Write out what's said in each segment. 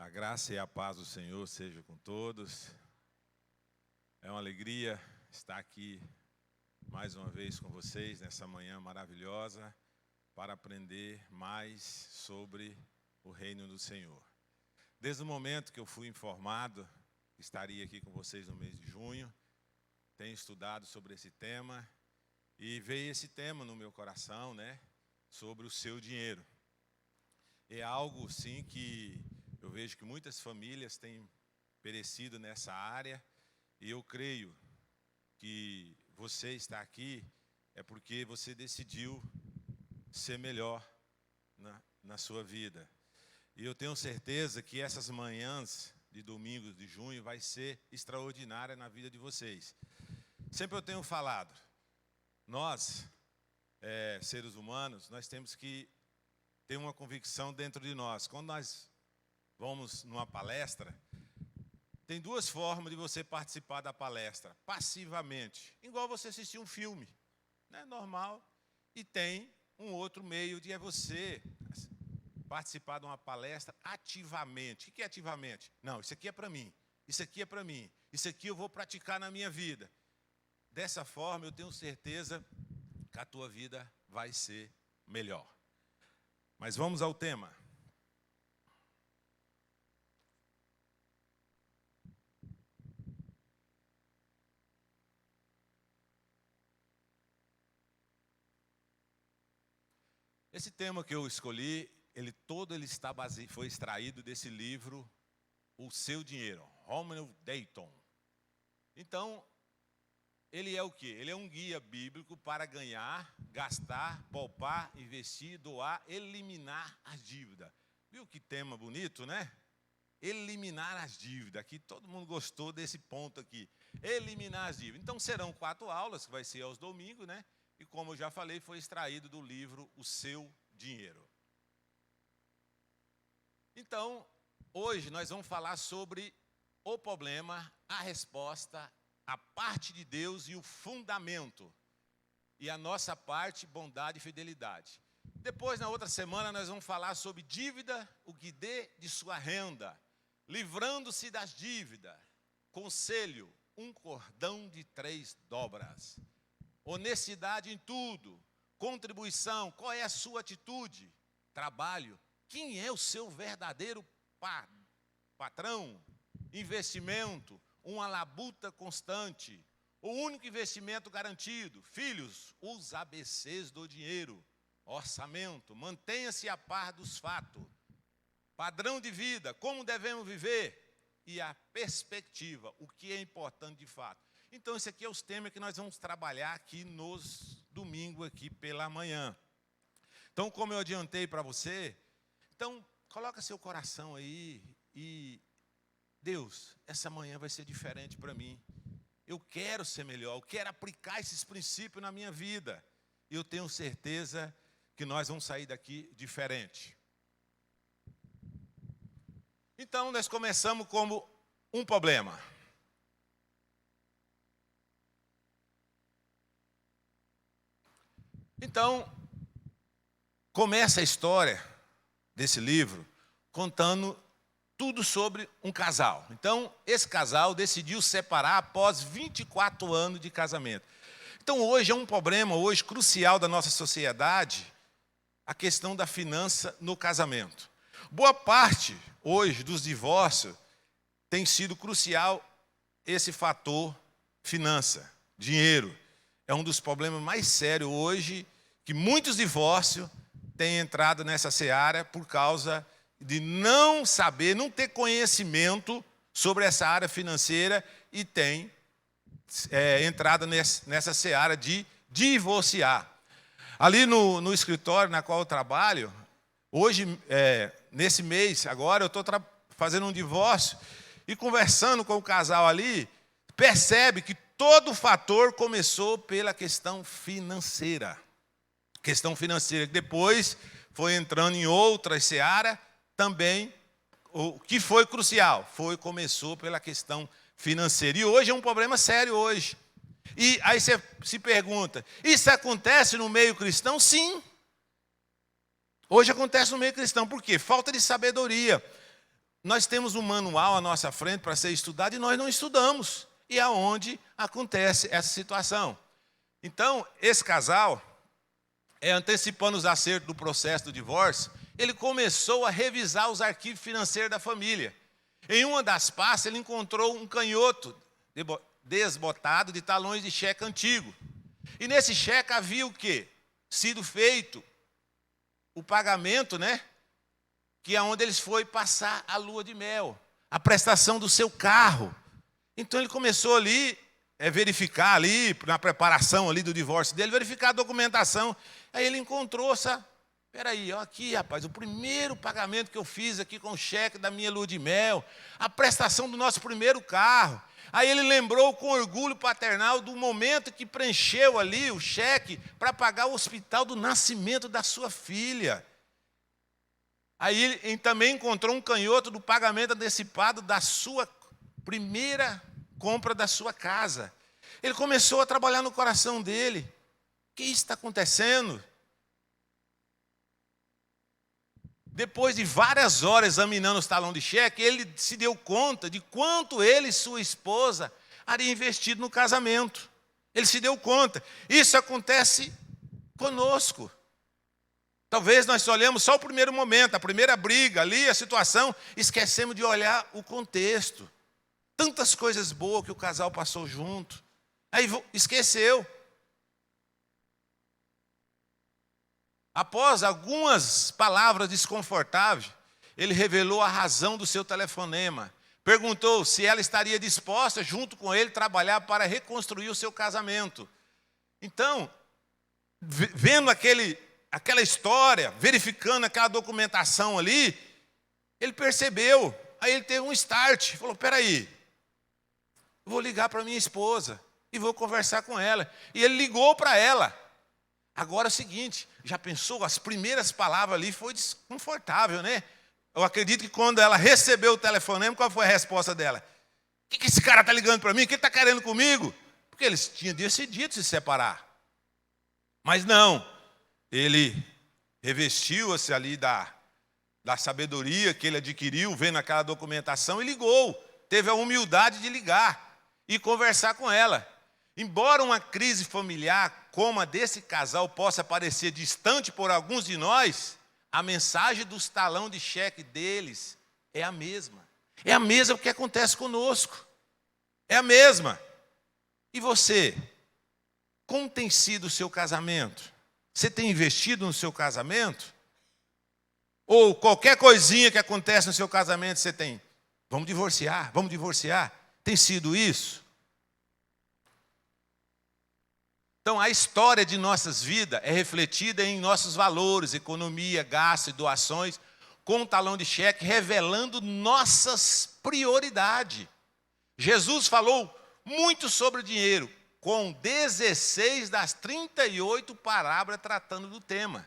A graça e a paz do Senhor seja com todos. É uma alegria estar aqui mais uma vez com vocês nessa manhã maravilhosa para aprender mais sobre o reino do Senhor. Desde o momento que eu fui informado que estaria aqui com vocês no mês de junho, tenho estudado sobre esse tema e veio esse tema no meu coração, sobre o seu dinheiro. É algo, sim, que eu vejo que muitas famílias têm perecido nessa área e eu creio que você está aqui é porque você decidiu ser melhor na sua vida. E eu tenho certeza que essas manhãs de domingos de junho vai ser extraordinária na vida de vocês. Sempre eu tenho falado, nós, seres humanos, nós temos que ter uma convicção dentro de nós. Quando nós vamos numa palestra, tem duas formas de você participar da palestra. Passivamente, igual você assistir um filme, normal. E tem um outro meio de você participar de uma palestra ativamente. O que é ativamente? Não, isso aqui é para mim, isso aqui é para mim, isso aqui eu vou praticar na minha vida. Dessa forma, eu tenho certeza que a tua vida vai ser melhor. Mas vamos ao tema. Esse tema que eu escolhi, ele foi extraído desse livro, O Seu Dinheiro, Romeo Dayton. Então, ele é o quê? Ele é um guia bíblico para ganhar, gastar, poupar, investir, doar, eliminar as dívidas. Viu que tema bonito, né? Eliminar as dívidas. Aqui todo mundo gostou desse ponto aqui. Eliminar as dívidas. Então serão 4 aulas, que vai ser aos domingos, E como eu já falei, foi extraído do livro O Seu Dinheiro. Então, hoje nós vamos falar sobre o problema, a resposta, a parte de Deus e o fundamento. E a nossa parte, bondade e fidelidade. Depois, na outra semana, nós vamos falar sobre dívida, o que dê de sua renda. Livrando-se das dívidas. Conselho, um cordão de 3 dobras. Honestidade em tudo. Contribuição, qual é a sua atitude? Trabalho, quem é o seu verdadeiro patrão? Investimento, uma labuta constante, o único investimento garantido. Filhos, os ABCs do dinheiro. Orçamento, mantenha-se a par dos fatos. Padrão de vida, como devemos viver. E a perspectiva, o que é importante de fato. Então, esse aqui é os temas que nós vamos trabalhar aqui nos domingos, aqui pela manhã. Então, como eu adiantei para você, então, coloca seu coração aí e Deus, essa manhã vai ser diferente para mim. Eu quero ser melhor, eu quero aplicar esses princípios na minha vida. E eu tenho certeza que nós vamos sair daqui diferente. Então, nós começamos como um problema. Então, começa a história desse livro contando tudo sobre um casal. Então, esse casal decidiu separar após 24 anos de casamento. Então, hoje é um problema crucial da nossa sociedade, a questão da finança no casamento. Boa parte, hoje, dos divórcios tem sido crucial esse fator finança, dinheiro. É um dos problemas mais sérios hoje, que muitos divórcios têm entrado nessa seara por causa de não saber, não ter conhecimento sobre essa área financeira e tem entrado nessa seara de divorciar. Ali no escritório na qual eu trabalho, hoje, nesse mês, agora eu estou fazendo um divórcio e conversando com o casal ali, percebe que todo o fator começou pela questão financeira. Questão financeira que depois foi entrando em outras seara, também, o que foi crucial, começou pela questão financeira. E hoje é um problema sério hoje. E aí você se pergunta, isso acontece no meio cristão? Sim. Hoje acontece no meio cristão. Por quê? Falta de sabedoria. nós temos um manual à nossa frente para ser estudado e nós não estudamos. E é onde acontece essa situação. Então, esse casal, antecipando os acertos do processo do divórcio, ele começou a revisar os arquivos financeiros da família. Em uma das pastas, ele encontrou um canhoto desbotado de talões de cheque antigo. E nesse cheque havia o quê? Sido feito o pagamento, né? Que é onde eles foram passar a lua de mel, a prestação do seu carro. Então ele começou ali, verificar ali, na preparação ali do divórcio dele, verificar a documentação. Aí ele encontrou, sabe? Peraí, ó, aqui, rapaz, o primeiro pagamento que eu fiz aqui com o cheque da minha lua de mel, a prestação do nosso primeiro carro. Aí ele lembrou com orgulho paternal do momento que preencheu ali o cheque para pagar o hospital do nascimento da sua filha. Aí ele também encontrou um canhoto do pagamento antecipado da sua primeira compra da sua casa. Ele começou a trabalhar no coração dele. O que está acontecendo? Depois de várias horas examinando os talões de cheque, ele se deu conta de quanto ele e sua esposa haviam investido no casamento. Ele se deu conta. Isso acontece conosco. Talvez nós olhamos só o primeiro momento, a primeira briga ali, a situação, esquecemos de olhar o contexto. Tantas coisas boas que o casal passou junto. Aí esqueceu. Após algumas palavras desconfortáveis, ele revelou a razão do seu telefonema. Perguntou se ela estaria disposta, junto com ele, trabalhar para reconstruir o seu casamento. Então, vendo aquela história, verificando aquela documentação ali, ele percebeu. Aí ele teve um start. Falou, peraí, vou ligar para minha esposa e vou conversar com ela. E ele ligou para ela. Agora é o seguinte, já pensou? As primeiras palavras ali foi desconfortável, né? Eu acredito que quando ela recebeu o telefonema, qual foi a resposta dela? O que esse cara está ligando para mim? O que ele está querendo comigo? Porque eles tinham decidido se separar. Mas não, ele revestiu-se ali da sabedoria que ele adquiriu, vendo aquela documentação, e ligou. Teve a humildade de ligar e conversar com ela. Embora uma crise familiar como a desse casal possa parecer distante por alguns de nós, a mensagem dos talões de cheque deles é a mesma. É a mesma que acontece conosco. É a mesma. E você? Como tem sido o seu casamento? Você tem investido no seu casamento? Ou qualquer coisinha que acontece no seu casamento você tem? Vamos divorciar, vamos divorciar. Tem sido isso? Então, a história de nossas vidas é refletida em nossos valores, economia, gasto e doações, com um talão de cheque, revelando nossas prioridades. Jesus falou muito sobre o dinheiro, com 16 das 38 parábolas tratando do tema.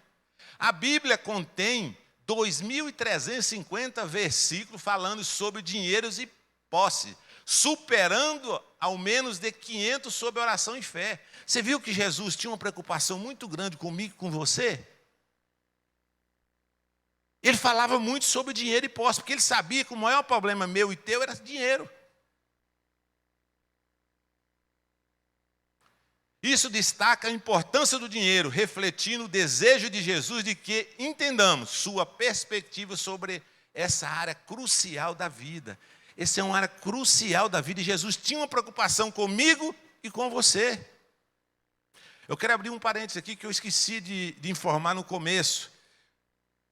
A Bíblia contém 2.350 versículos falando sobre dinheiros e posse, superando ao menos de 500 sobre oração e fé. Você viu que Jesus tinha uma preocupação muito grande comigo e com você? Ele falava muito sobre dinheiro e posse, porque ele sabia que o maior problema meu e teu era dinheiro. Isso destaca a importância do dinheiro, refletindo o desejo de Jesus de que entendamos sua perspectiva sobre essa área crucial da vida. Essa é uma área crucial da vida e Jesus tinha uma preocupação comigo e com você. Eu quero abrir um parênteses aqui que eu esqueci de informar no começo.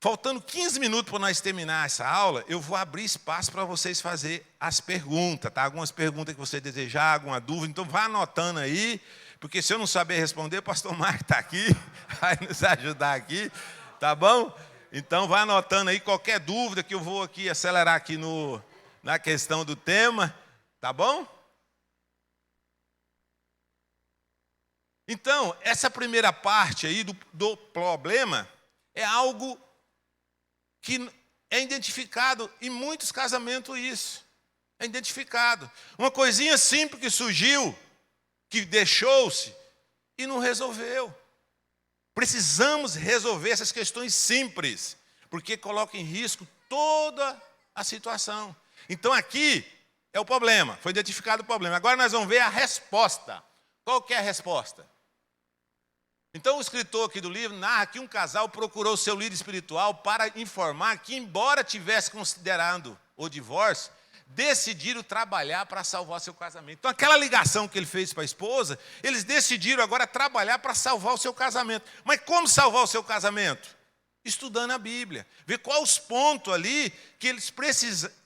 Faltando 15 minutos para nós terminar essa aula, eu vou abrir espaço para vocês fazerem as perguntas, tá? Algumas perguntas que você desejar, alguma dúvida. Então, vá anotando aí, porque se eu não saber responder, o pastor Marco está aqui, vai nos ajudar aqui, tá bom? Então, vá anotando aí qualquer dúvida que eu vou aqui acelerar aqui na questão do tema, tá bom? Então, essa primeira parte aí do problema é algo que é identificado em muitos casamentos isso. É identificado. Uma coisinha simples que surgiu, que deixou-se e não resolveu. Precisamos resolver essas questões simples, porque coloca em risco toda a situação. Então aqui é o problema, foi identificado o problema. Agora nós vamos ver a resposta. Qual que é a resposta? Então o escritor aqui do livro narra que um casal procurou seu líder espiritual para informar que, embora tivesse considerado o divórcio, decidiram trabalhar para salvar seu casamento. Então aquela ligação que ele fez para a esposa, eles decidiram agora trabalhar para salvar o seu casamento. Mas como salvar o seu casamento? Estudando a Bíblia. Ver quais os pontos ali que eles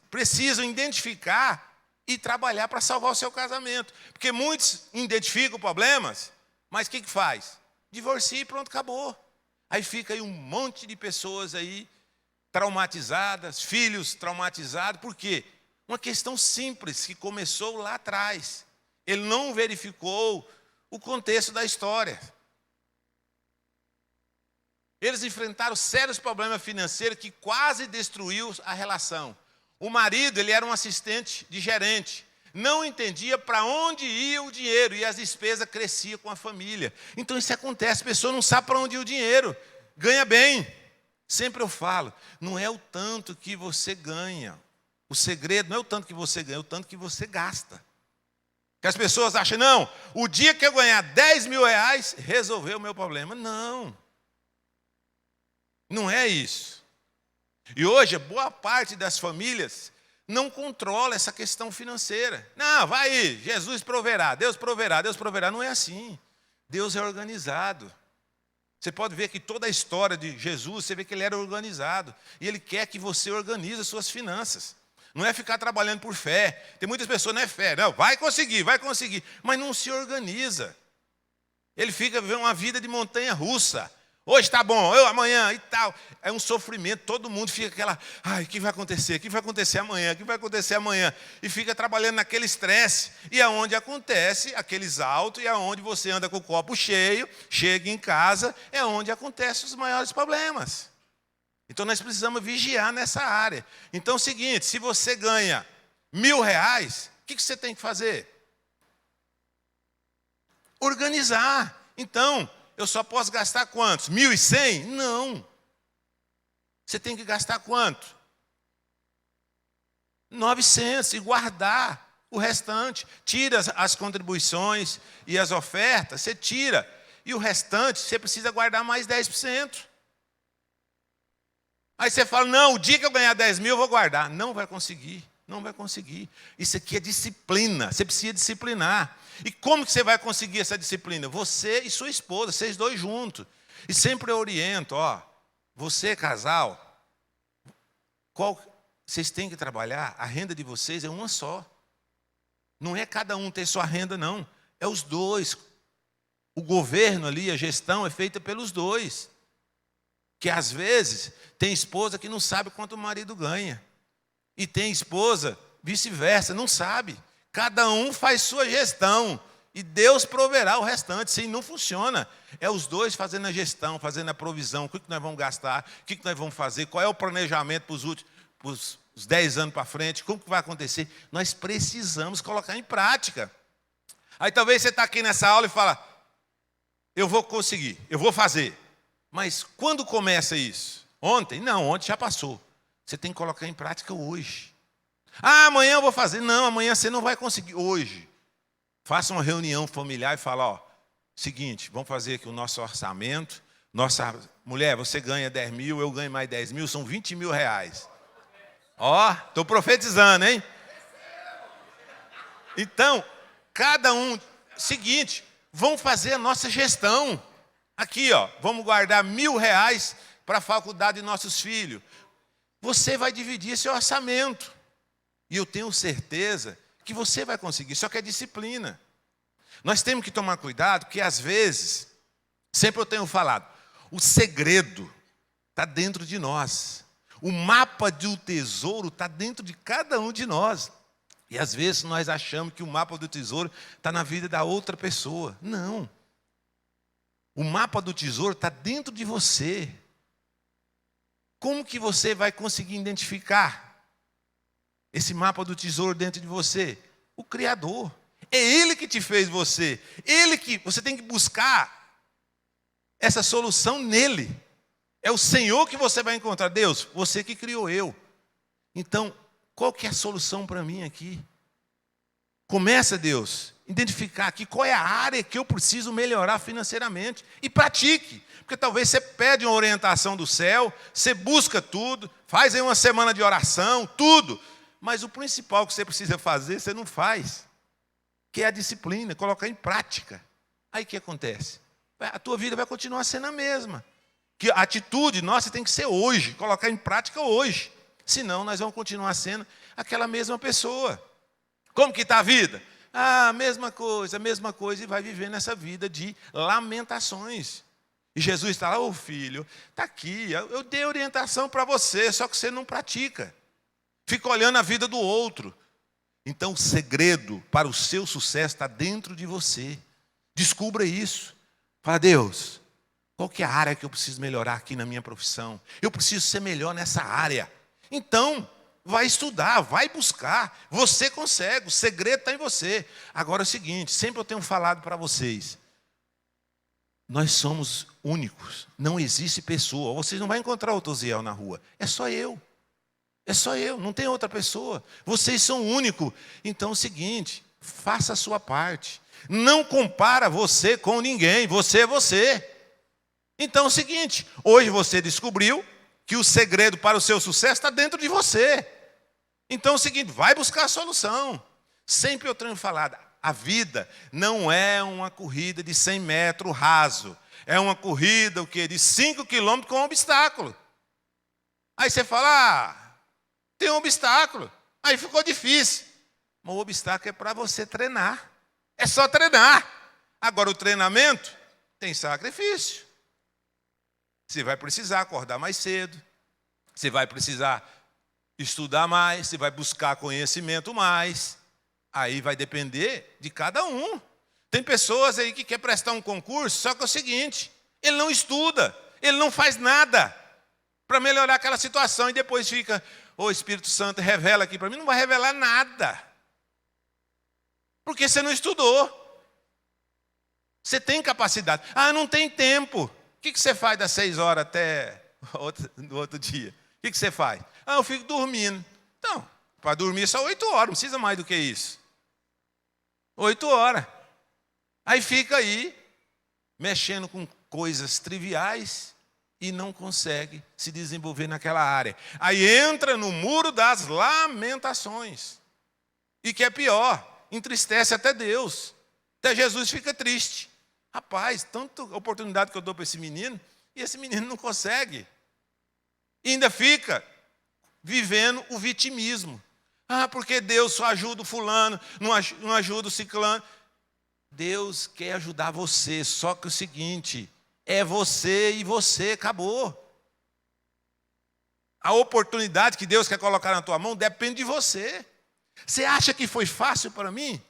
precisam identificar e trabalhar para salvar o seu casamento. Porque muitos identificam problemas, mas o que faz? Divorcia e pronto, acabou. Aí fica aí um monte de pessoas aí traumatizadas, filhos traumatizados. Por quê? Uma questão simples que começou lá atrás. Ele não verificou o contexto da história. Eles enfrentaram sérios problemas financeiros que quase destruiu a relação. O marido, ele era um assistente de gerente. Não entendia para onde ia o dinheiro e as despesas cresciam com a família. Então isso acontece, a pessoa não sabe para onde ia o dinheiro. Ganha bem. Sempre eu falo, não é o tanto que você ganha. O segredo não é o tanto que você ganha, é o tanto que você gasta. Que as pessoas acham, não, o dia que eu ganhar 10 mil reais, resolveu o meu problema. Não. Não é isso. E hoje, boa parte das famílias não controla essa questão financeira. Não, vai aí, Jesus proverá, Deus proverá, Deus proverá. Não é assim. Deus é organizado. Você pode ver que toda a história de Jesus, você vê que ele era organizado. E ele quer que você organize as suas finanças. Não é ficar trabalhando por fé. Tem muitas pessoas, não é fé. Não, vai conseguir, mas não se organiza. Ele fica vivendo uma vida de montanha russa. Hoje está bom, amanhã e tal. É um sofrimento, todo mundo fica aquela, ai, o que vai acontecer? O que vai acontecer amanhã? O que vai acontecer amanhã? E fica trabalhando naquele estresse. E aonde acontece aqueles altos, e aonde você anda com o copo cheio, chega em casa, é onde acontecem os maiores problemas. Então nós precisamos vigiar nessa área. Então é o seguinte, se você ganha R$1.000, o que você tem que fazer? Organizar. Então, eu só posso gastar quantos? 1.100? Não. Você tem que gastar quanto? 900 e guardar o restante. Tira as contribuições e as ofertas, você tira. E o restante, você precisa guardar mais 10%. Aí você fala, não, o dia que eu ganhar 10 mil, eu vou guardar. Não vai conseguir, não vai conseguir. Isso aqui é disciplina, você precisa disciplinar. E como que você vai conseguir essa disciplina? Você e sua esposa, vocês dois juntos. E sempre eu oriento, você casal, vocês têm que trabalhar, a renda de vocês é uma só. Não é cada um ter sua renda, não. É os dois. O governo ali, a gestão é feita pelos dois. Que às vezes tem esposa que não sabe quanto o marido ganha. E tem esposa, vice-versa, não sabe. Cada um faz sua gestão. E Deus proverá o restante. Sim, não funciona. É os dois fazendo a gestão, fazendo a provisão. O que nós vamos gastar? O que nós vamos fazer? Qual é o planejamento para os 10 anos para frente? Como que vai acontecer? Nós precisamos colocar em prática. Aí talvez você está aqui nessa aula e fala, eu vou conseguir, eu vou fazer. Mas quando começa isso? Ontem? Não, ontem já passou. Você tem que colocar em prática hoje. Amanhã eu vou fazer. Não, amanhã você não vai conseguir. Hoje. Faça uma reunião familiar e fala, seguinte, vamos fazer aqui o nosso orçamento. Nossa mulher, você ganha 10 mil, eu ganho mais 10 mil, são 20 mil reais. Estou profetizando, hein? Então, cada um, seguinte, vamos fazer a nossa gestão. Aqui, vamos guardar R$1.000 para a faculdade de nossos filhos. Você vai dividir esse orçamento. E eu tenho certeza que você vai conseguir, só que é disciplina. Nós temos que tomar cuidado, porque às vezes, sempre eu tenho falado, o segredo está dentro de nós. O mapa do tesouro está dentro de cada um de nós. E às vezes nós achamos que o mapa do tesouro está na vida da outra pessoa. Não. O mapa do tesouro está dentro de você. Como que você vai conseguir identificar esse mapa do tesouro dentro de você? O Criador. É Ele que te fez você. Você tem que buscar essa solução nele. É o Senhor que você vai encontrar. Deus, você que criou eu. Então, qual que é a solução para mim aqui? Começa, Deus, identificar aqui qual é a área que eu preciso melhorar financeiramente. E pratique. Porque talvez você pede uma orientação do céu, você busca tudo, faz aí uma semana de oração, tudo. Mas o principal que você precisa fazer, você não faz. Que é a disciplina, colocar em prática. Aí o que acontece? A tua vida vai continuar sendo a mesma. Que a atitude nossa tem que ser hoje, colocar em prática hoje. Senão nós vamos continuar sendo aquela mesma pessoa. Como que está a vida? Ah, mesma coisa, e vai viver nessa vida de lamentações. E Jesus está lá, ô filho, está aqui, eu dei orientação para você, só que você não pratica. Fica olhando a vida do outro. Então o segredo para o seu sucesso está dentro de você. Descubra isso. Fala, Deus, qual que é a área que eu preciso melhorar aqui na minha profissão? Eu preciso ser melhor nessa área. Então, vai estudar, vai buscar. Você consegue, o segredo está em você. Agora é o seguinte, sempre eu tenho falado para vocês. Nós somos únicos, não existe pessoa. Vocês não vão encontrar o Tosiel na rua. É só eu. É só eu, não tem outra pessoa. Vocês são únicos. Então é o seguinte, faça a sua parte. Não compara você com ninguém, você é você. Então é o seguinte, hoje você descobriu que o segredo para o seu sucesso está dentro de você. Então é o seguinte, vai buscar a solução. Sempre eu tenho falado, a vida não é uma corrida de 100 metros raso. É uma corrida de 5 quilômetros com obstáculo. Aí você fala, tem um obstáculo. Aí ficou difícil. Mas o obstáculo é para você treinar. É só treinar. Agora o treinamento tem sacrifício. Você vai precisar acordar mais cedo. Você vai precisar estudar mais. Você vai buscar conhecimento mais. Aí vai depender de cada um. Tem pessoas aí que querem prestar um concurso, só que é o seguinte, ele não estuda, ele não faz nada para melhorar aquela situação e depois fica, ô Espírito Santo, revela aqui para mim. Não vai revelar nada. Porque você não estudou. Você tem capacidade. Ah, não tem tempo. O que você faz das 6 horas até no outro dia? O que você faz? Ah, eu fico dormindo. Então, para dormir só 8 horas, não precisa mais do que isso. 8 horas. Aí fica aí, mexendo com coisas triviais e não consegue se desenvolver naquela área. Aí entra no muro das lamentações. E que é pior, entristece até Deus. Até Jesus fica triste. Rapaz, tanta oportunidade que eu dou para esse menino, e esse menino não consegue. E ainda fica vivendo o vitimismo. Ah, porque Deus só ajuda o fulano, não ajuda o ciclano. Deus quer ajudar você, só que é o seguinte, é você e você, acabou. A oportunidade que Deus quer colocar na tua mão depende de você. Você acha que foi fácil para mim?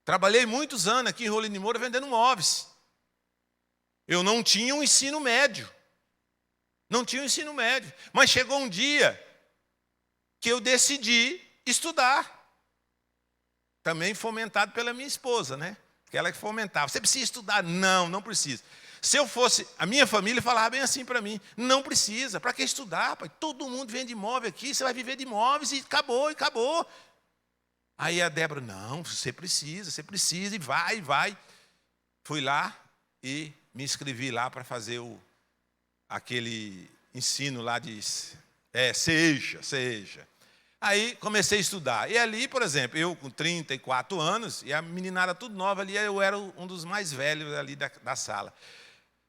Trabalhei muitos anos aqui em Rolim de Moura vendendo móveis. Eu não tinha um ensino médio. Não tinha um ensino médio. Mas chegou um dia que eu decidi estudar. Também fomentado pela minha esposa, né? Que ela que fomentava. Você precisa estudar? Não, não precisa. Se eu fosse, a minha família falava bem assim para mim, não precisa, para que estudar, pai? Todo mundo vende imóvel aqui, você vai viver de imóveis e acabou. Aí a Débora, não, você precisa, e vai. Fui lá e me inscrevi lá para fazer aquele ensino lá de seja. Aí comecei a estudar. E ali, por exemplo, eu com 34 anos, e a meninada tudo nova ali, eu era um dos mais velhos ali da sala.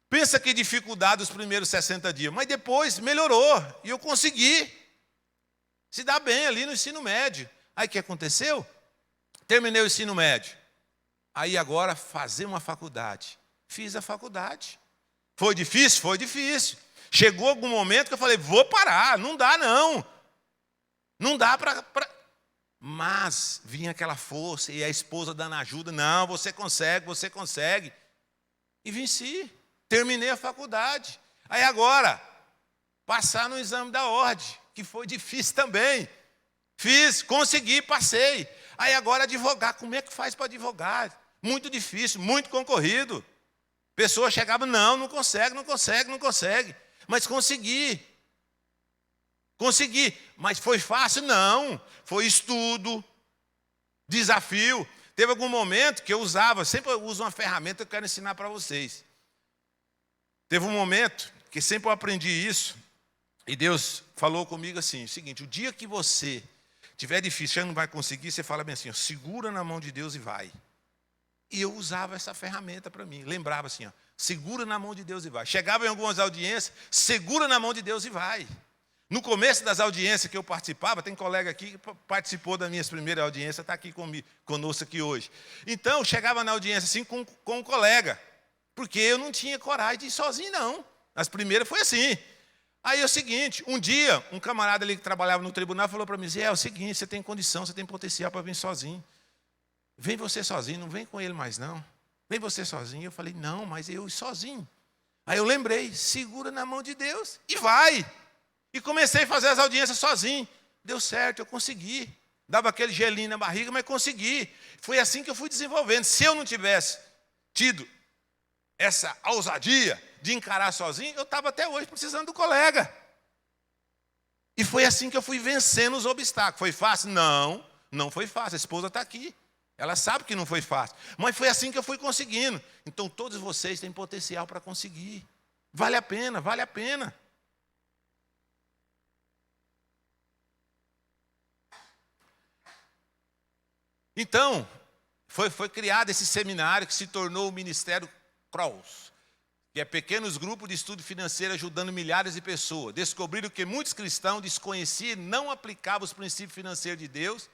Pensa que dificuldade os primeiros 60 dias, mas depois melhorou, e eu consegui se dar bem ali no ensino médio. Aí o que aconteceu? Terminei o ensino médio. Aí agora fazer uma faculdade. Fiz a faculdade. Foi difícil? Foi difícil. Chegou algum momento que eu falei, vou parar, não dá não. Não dá para... Mas vinha aquela força e a esposa dando ajuda. Não, você consegue. E venci. Terminei a faculdade. Aí agora, passar no exame da ordem, que foi difícil também. Fiz, consegui, passei. Aí agora advogar. Como é que faz para advogar? Muito difícil, muito concorrido. Pessoas chegavam, não consegue. Mas consegui. Consegui. Mas foi fácil? Não. Foi estudo, desafio. Teve algum momento que eu usava, sempre eu uso uma ferramenta que eu quero ensinar para vocês. Teve um momento que sempre eu aprendi isso, e Deus falou comigo assim, o seguinte, o dia que você tiver difícil, você não vai conseguir, você fala bem assim, ó, segura na mão de Deus e vai. E eu usava essa ferramenta para mim, lembrava assim, ó, segura na mão de Deus e vai. Chegava em algumas audiências, segura na mão de Deus e vai. No começo das audiências que eu participava, tem colega aqui que participou das minhas primeiras audiências, está aqui conosco aqui hoje. Então, eu chegava na audiência assim com um colega, porque eu não tinha coragem de ir sozinho, não. As primeiras foi assim. Aí é o seguinte, um dia, um camarada ali que trabalhava no tribunal falou para mim, Zé, é o seguinte, você tem condição, você tem potencial para vir sozinho. Vem você sozinho, não vem com ele mais não. Vem você sozinho. Eu falei, não, mas eu ir sozinho. Aí eu lembrei, segura na mão de Deus e vai. E comecei a fazer as audiências sozinho. Deu certo, eu consegui. Dava aquele gelinho na barriga, mas consegui. Foi assim que eu fui desenvolvendo. Se eu não tivesse tido essa ousadia de encarar sozinho, eu estava até hoje precisando do colega. E foi assim que eu fui vencendo os obstáculos. Foi fácil? Não, não foi fácil. A esposa está aqui. Ela sabe que não foi fácil. Mas foi assim que eu fui conseguindo. Então todos vocês têm potencial para conseguir. Vale a pena, vale a pena. Então, foi criado esse seminário que se tornou o Ministério CROWS, que é Pequenos Grupos de Estudo Financeiro ajudando milhares de pessoas. Descobriram que muitos cristãos desconheciam e não aplicavam os princípios financeiros de Deus,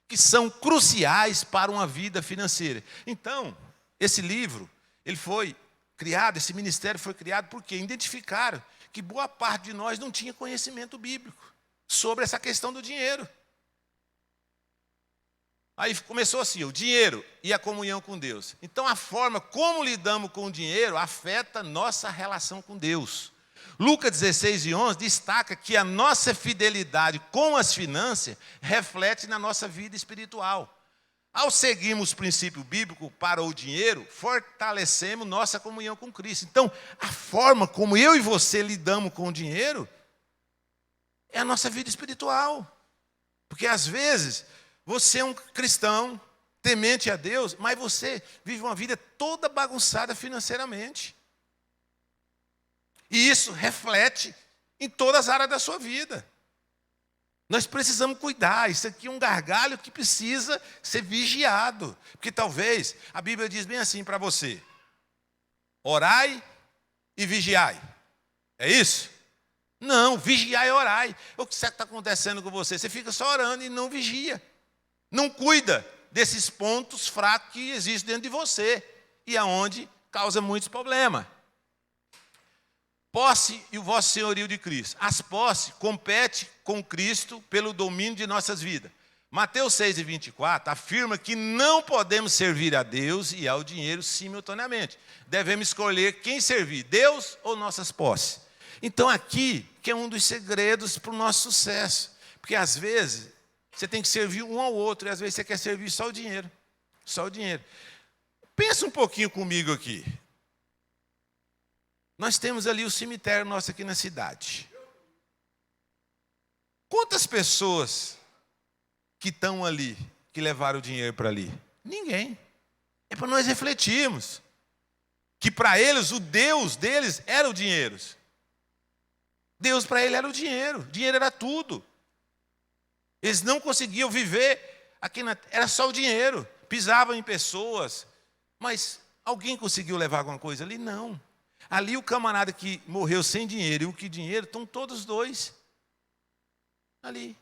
que são cruciais para uma vida financeira. Então, esse livro, ele foi criado, esse ministério foi criado porque identificaram que boa parte de nós não tinha conhecimento bíblico sobre essa questão do dinheiro. Aí começou assim, o dinheiro e a comunhão com Deus. Então a forma como lidamos com o dinheiro afeta nossa relação com Deus. Lucas 16:11 destaca que a nossa fidelidade com as finanças reflete na nossa vida espiritual. Ao seguirmos o princípio bíblico para o dinheiro, fortalecemos nossa comunhão com Cristo. Então, a forma como eu e você lidamos com o dinheiro é a nossa vida espiritual. Porque às vezes você é um cristão, temente a Deus, mas você vive uma vida toda bagunçada financeiramente. E isso reflete em todas as áreas da sua vida. Nós precisamos cuidar, isso aqui é um gargalho que precisa ser vigiado. Porque talvez, a Bíblia diz bem assim para você, orai e vigiai. É isso? Não, vigiai e orai. O que está acontecendo com você? Você fica só orando e não vigia. Não cuida desses pontos fracos que existem dentro de você e aonde causa muitos problemas. Posse e o vosso senhorio de Cristo. As posses competem com Cristo pelo domínio de nossas vidas. Mateus 6:24 afirma que não podemos servir a Deus e ao dinheiro simultaneamente. Devemos escolher quem servir, Deus ou nossas posses. Então aqui que é um dos segredos para o nosso sucesso. Porque às vezes você tem que servir um ao outro, e às vezes você quer servir só o dinheiro. Só o dinheiro. Pensa um pouquinho comigo aqui. Nós temos ali o cemitério nosso aqui na cidade. Quantas pessoas que estão ali, que levaram o dinheiro para ali? Ninguém. É para nós refletirmos. Que para eles, o Deus deles era o dinheiro. Deus para ele era o dinheiro. O dinheiro era tudo. Eles não conseguiam viver aqui era só o dinheiro. Pisavam em pessoas. Mas alguém conseguiu levar alguma coisa ali? Não. Ali o camarada que morreu sem dinheiro e o que dinheiro, estão todos dois ali.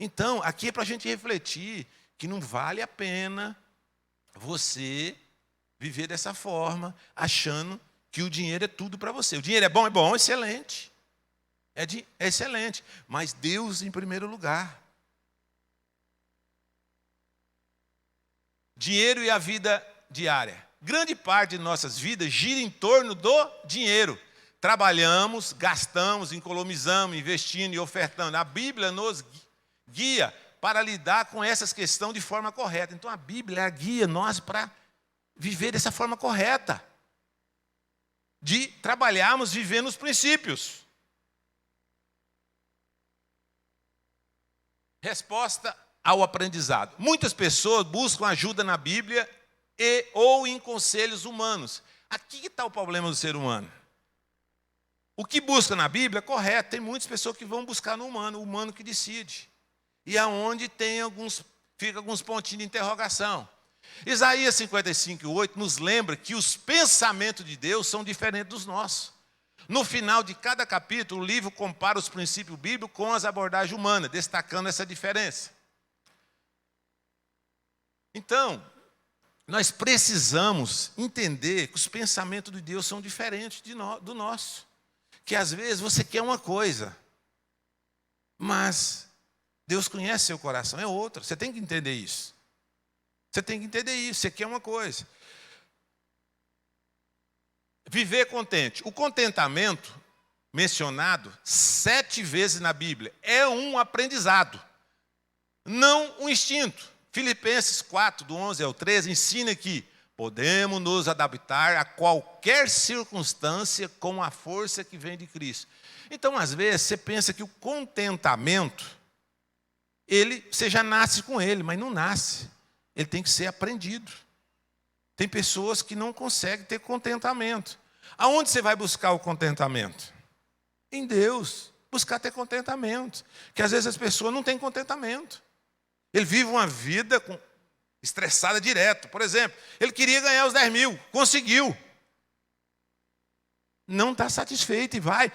Então, aqui é para a gente refletir que não vale a pena você viver dessa forma, achando que o dinheiro é tudo para você. O dinheiro é bom, excelente. É excelente, mas Deus em primeiro lugar. Dinheiro e a vida diária. Grande parte de nossas vidas gira em torno do dinheiro. Trabalhamos, gastamos, economizamos, investindo e ofertando. A Bíblia nos guia para lidar com essas questões de forma correta. Então a Bíblia guia nós para viver dessa forma correta. De trabalharmos vivendo os princípios. Resposta ao aprendizado. Muitas pessoas buscam ajuda na Bíblia ou em conselhos humanos. Aqui que está o problema do ser humano. O que busca na Bíblia é correto. Tem muitas pessoas que vão buscar no humano, o humano que decide. E aonde fica alguns pontinhos de interrogação. Isaías 55:8 nos lembra que os pensamentos de Deus são diferentes dos nossos. No final de cada capítulo, o livro compara os princípios bíblicos com as abordagens humanas, destacando essa diferença. Então, nós precisamos entender que os pensamentos de Deus são diferentes do nosso. Que às vezes você quer uma coisa, mas Deus conhece seu coração, é outra. Você tem que entender isso. Você tem que entender isso, você quer uma coisa. Viver contente. O contentamento, mencionado 7 vezes na Bíblia, é um aprendizado, não um instinto. Filipenses 4, do 11 ao 13, ensina que podemos nos adaptar a qualquer circunstância com a força que vem de Cristo. Então, às vezes, você pensa que o contentamento, você já nasce com ele, mas não nasce. Ele tem que ser aprendido. Tem pessoas que não conseguem ter contentamento. Aonde você vai buscar o contentamento? Em Deus. Buscar ter contentamento. Que às vezes as pessoas não têm contentamento. Ele vive uma vida estressada direto. Por exemplo, ele queria ganhar os 10 mil. Conseguiu. Não está satisfeito e vai.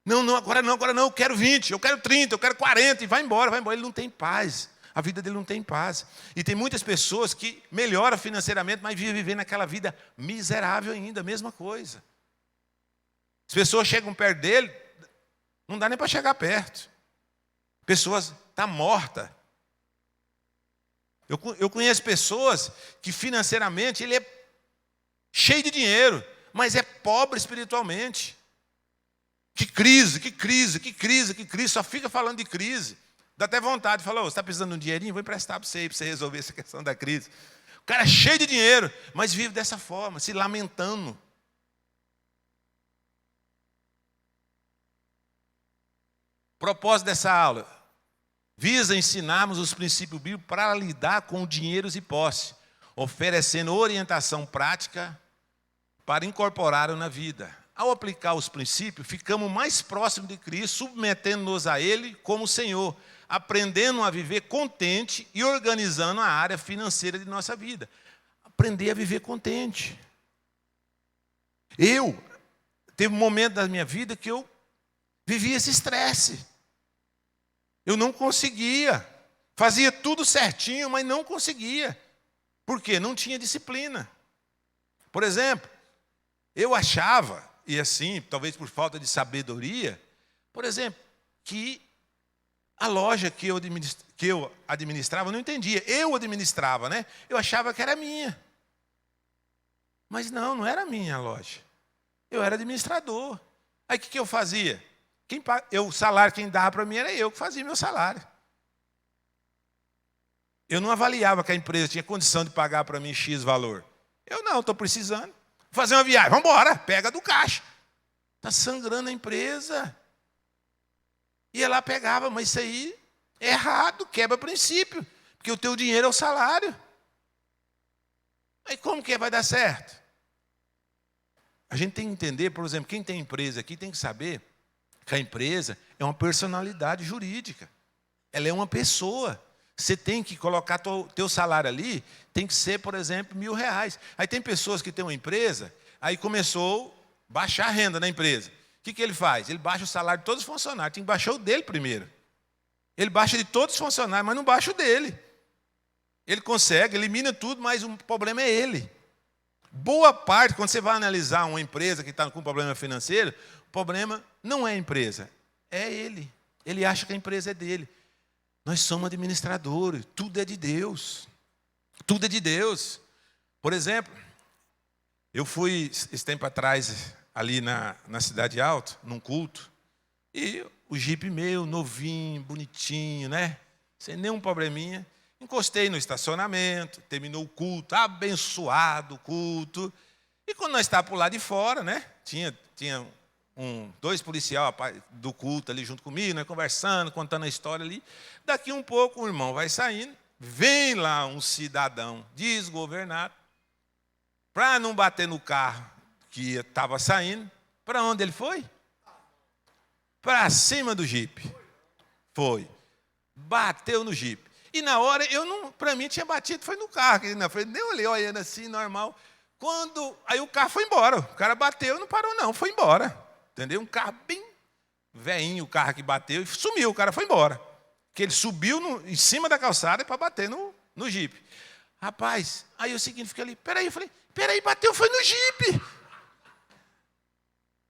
Não, agora não, eu quero 20, eu quero 30, eu quero 40. E vai embora. Ele não tem paz. A vida dele não tem paz. E tem muitas pessoas que melhoram financeiramente, mas vivem vivendo aquela vida miserável ainda, a mesma coisa. As pessoas chegam perto dele, não dá nem para chegar perto. Pessoas estão mortas. Eu conheço pessoas que financeiramente ele é cheio de dinheiro, mas é pobre espiritualmente. Que crise, só fica falando de crise. Dá até vontade de falar, você está precisando de um dinheirinho? Vou emprestar para você resolver essa questão da crise. O cara é cheio de dinheiro, mas vive dessa forma, se lamentando. O propósito dessa aula visa ensinarmos os princípios bíblicos para lidar com dinheiros e posse, oferecendo orientação prática para incorporá-lo na vida. Ao aplicar os princípios, ficamos mais próximos de Cristo, submetendo-nos a Ele como Senhor, aprendendo a viver contente e organizando a área financeira de nossa vida. Aprender a viver contente. Teve um momento da minha vida que eu vivia esse estresse. Eu não conseguia. Fazia tudo certinho, mas não conseguia. Por quê? Não tinha disciplina. Por exemplo, eu achava, e assim, talvez por falta de sabedoria, por exemplo, que a loja que eu administrava, eu não entendia. Eu administrava, né? Eu achava que era minha. Mas não era minha a loja. Eu era administrador. Aí o que eu fazia? O salário quem dava para mim era eu que fazia meu salário. Eu não avaliava que a empresa tinha condição de pagar para mim X valor. Eu não, estou precisando. Vou fazer uma viagem, vamos embora, pega do caixa. Está sangrando a empresa. Ia lá, pegava, mas isso aí é errado, quebra princípio. Porque o teu dinheiro é o salário. Aí como que vai dar certo? A gente tem que entender, por exemplo, quem tem empresa aqui tem que saber que a empresa é uma personalidade jurídica. Ela é uma pessoa. Você tem que colocar teu salário ali, tem que ser, por exemplo, R$1.000. Aí tem pessoas que têm uma empresa, aí começou a baixar a renda na empresa. O que ele faz? Ele baixa o salário de todos os funcionários. Tem que baixar o dele primeiro. Ele baixa de todos os funcionários, mas não baixa o dele. Ele consegue, elimina tudo, mas o problema é ele. Boa parte, quando você vai analisar uma empresa que está com problema financeiro, o problema não é a empresa, é ele. Ele acha que a empresa é dele. Nós somos administradores, tudo é de Deus. Tudo é de Deus. Por exemplo, eu fui, esse tempo atrás, ali na Cidade Alta, num culto, e o Jeep meu, novinho, bonitinho, né? Sem nenhum probleminha. Encostei no estacionamento, terminou o culto, abençoado o culto. E quando nós estávamos por lá de fora, né? Tinha dois policiais do culto ali junto comigo, né, conversando, contando a história ali. Daqui um pouco o irmão vai saindo, vem lá um cidadão desgovernado, para não bater no carro que estava saindo. Para onde ele foi? Para cima do jipe. Foi. Bateu no jipe. E na hora, para mim tinha batido, foi no carro, que na frente, nem olhei, olhando assim, normal. Aí o carro foi embora. O cara bateu, não parou não, foi embora. Entendeu? Um carro bem velhinho, o carro que bateu, e sumiu, o cara foi embora. Que ele subiu em cima da calçada para bater no jipe. Rapaz, aí o seguinte, fiquei ali, peraí, bateu, foi no jipe.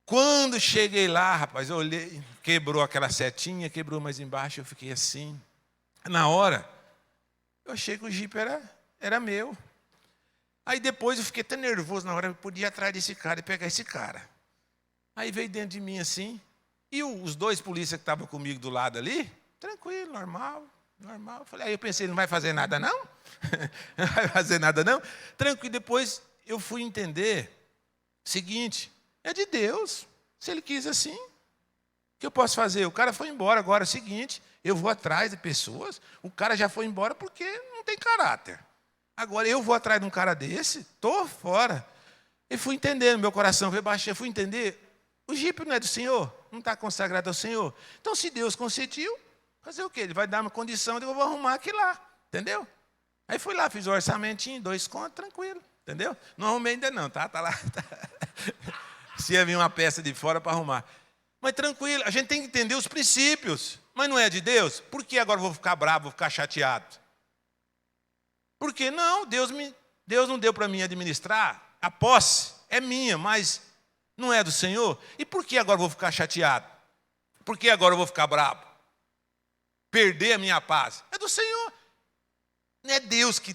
Quando cheguei lá, rapaz, eu olhei, quebrou aquela setinha, quebrou mais embaixo, eu fiquei assim. Na hora, eu achei que o jipe era meu. Aí depois eu fiquei tão nervoso, na hora eu podia ir atrás desse cara e pegar esse cara. Aí veio dentro de mim assim, e os dois polícias que estavam comigo do lado ali, tranquilo, normal. Aí eu pensei, não vai fazer nada não? Não vai fazer nada não? Tranquilo, depois eu fui entender o seguinte, é de Deus. Se ele quis assim, o que eu posso fazer? O cara foi embora, agora é o seguinte, eu vou atrás de pessoas, o cara já foi embora porque não tem caráter. Agora eu vou atrás de um cara desse, estou fora. E fui entendendo, meu coração veio baixar, fui entender, o jipe não é do Senhor, não está consagrado ao Senhor. Então se Deus consentiu, fazer o quê? Ele vai dar uma condição de eu vou arrumar aqui lá, entendeu? Aí fui lá, fiz o orçamentinho, 2 contos, tranquilo, entendeu? Não arrumei ainda não, tá lá. Tá. Se ia vir uma peça de fora para arrumar. Mas tranquilo, a gente tem que entender os princípios. Mas não é de Deus? Por que agora eu vou ficar bravo, vou ficar chateado? Porque não, Deus não deu para mim administrar, a posse é minha, mas não é do Senhor. E por que agora eu vou ficar chateado? Por que agora eu vou ficar bravo? Perder a minha paz? É do Senhor. Não é Deus que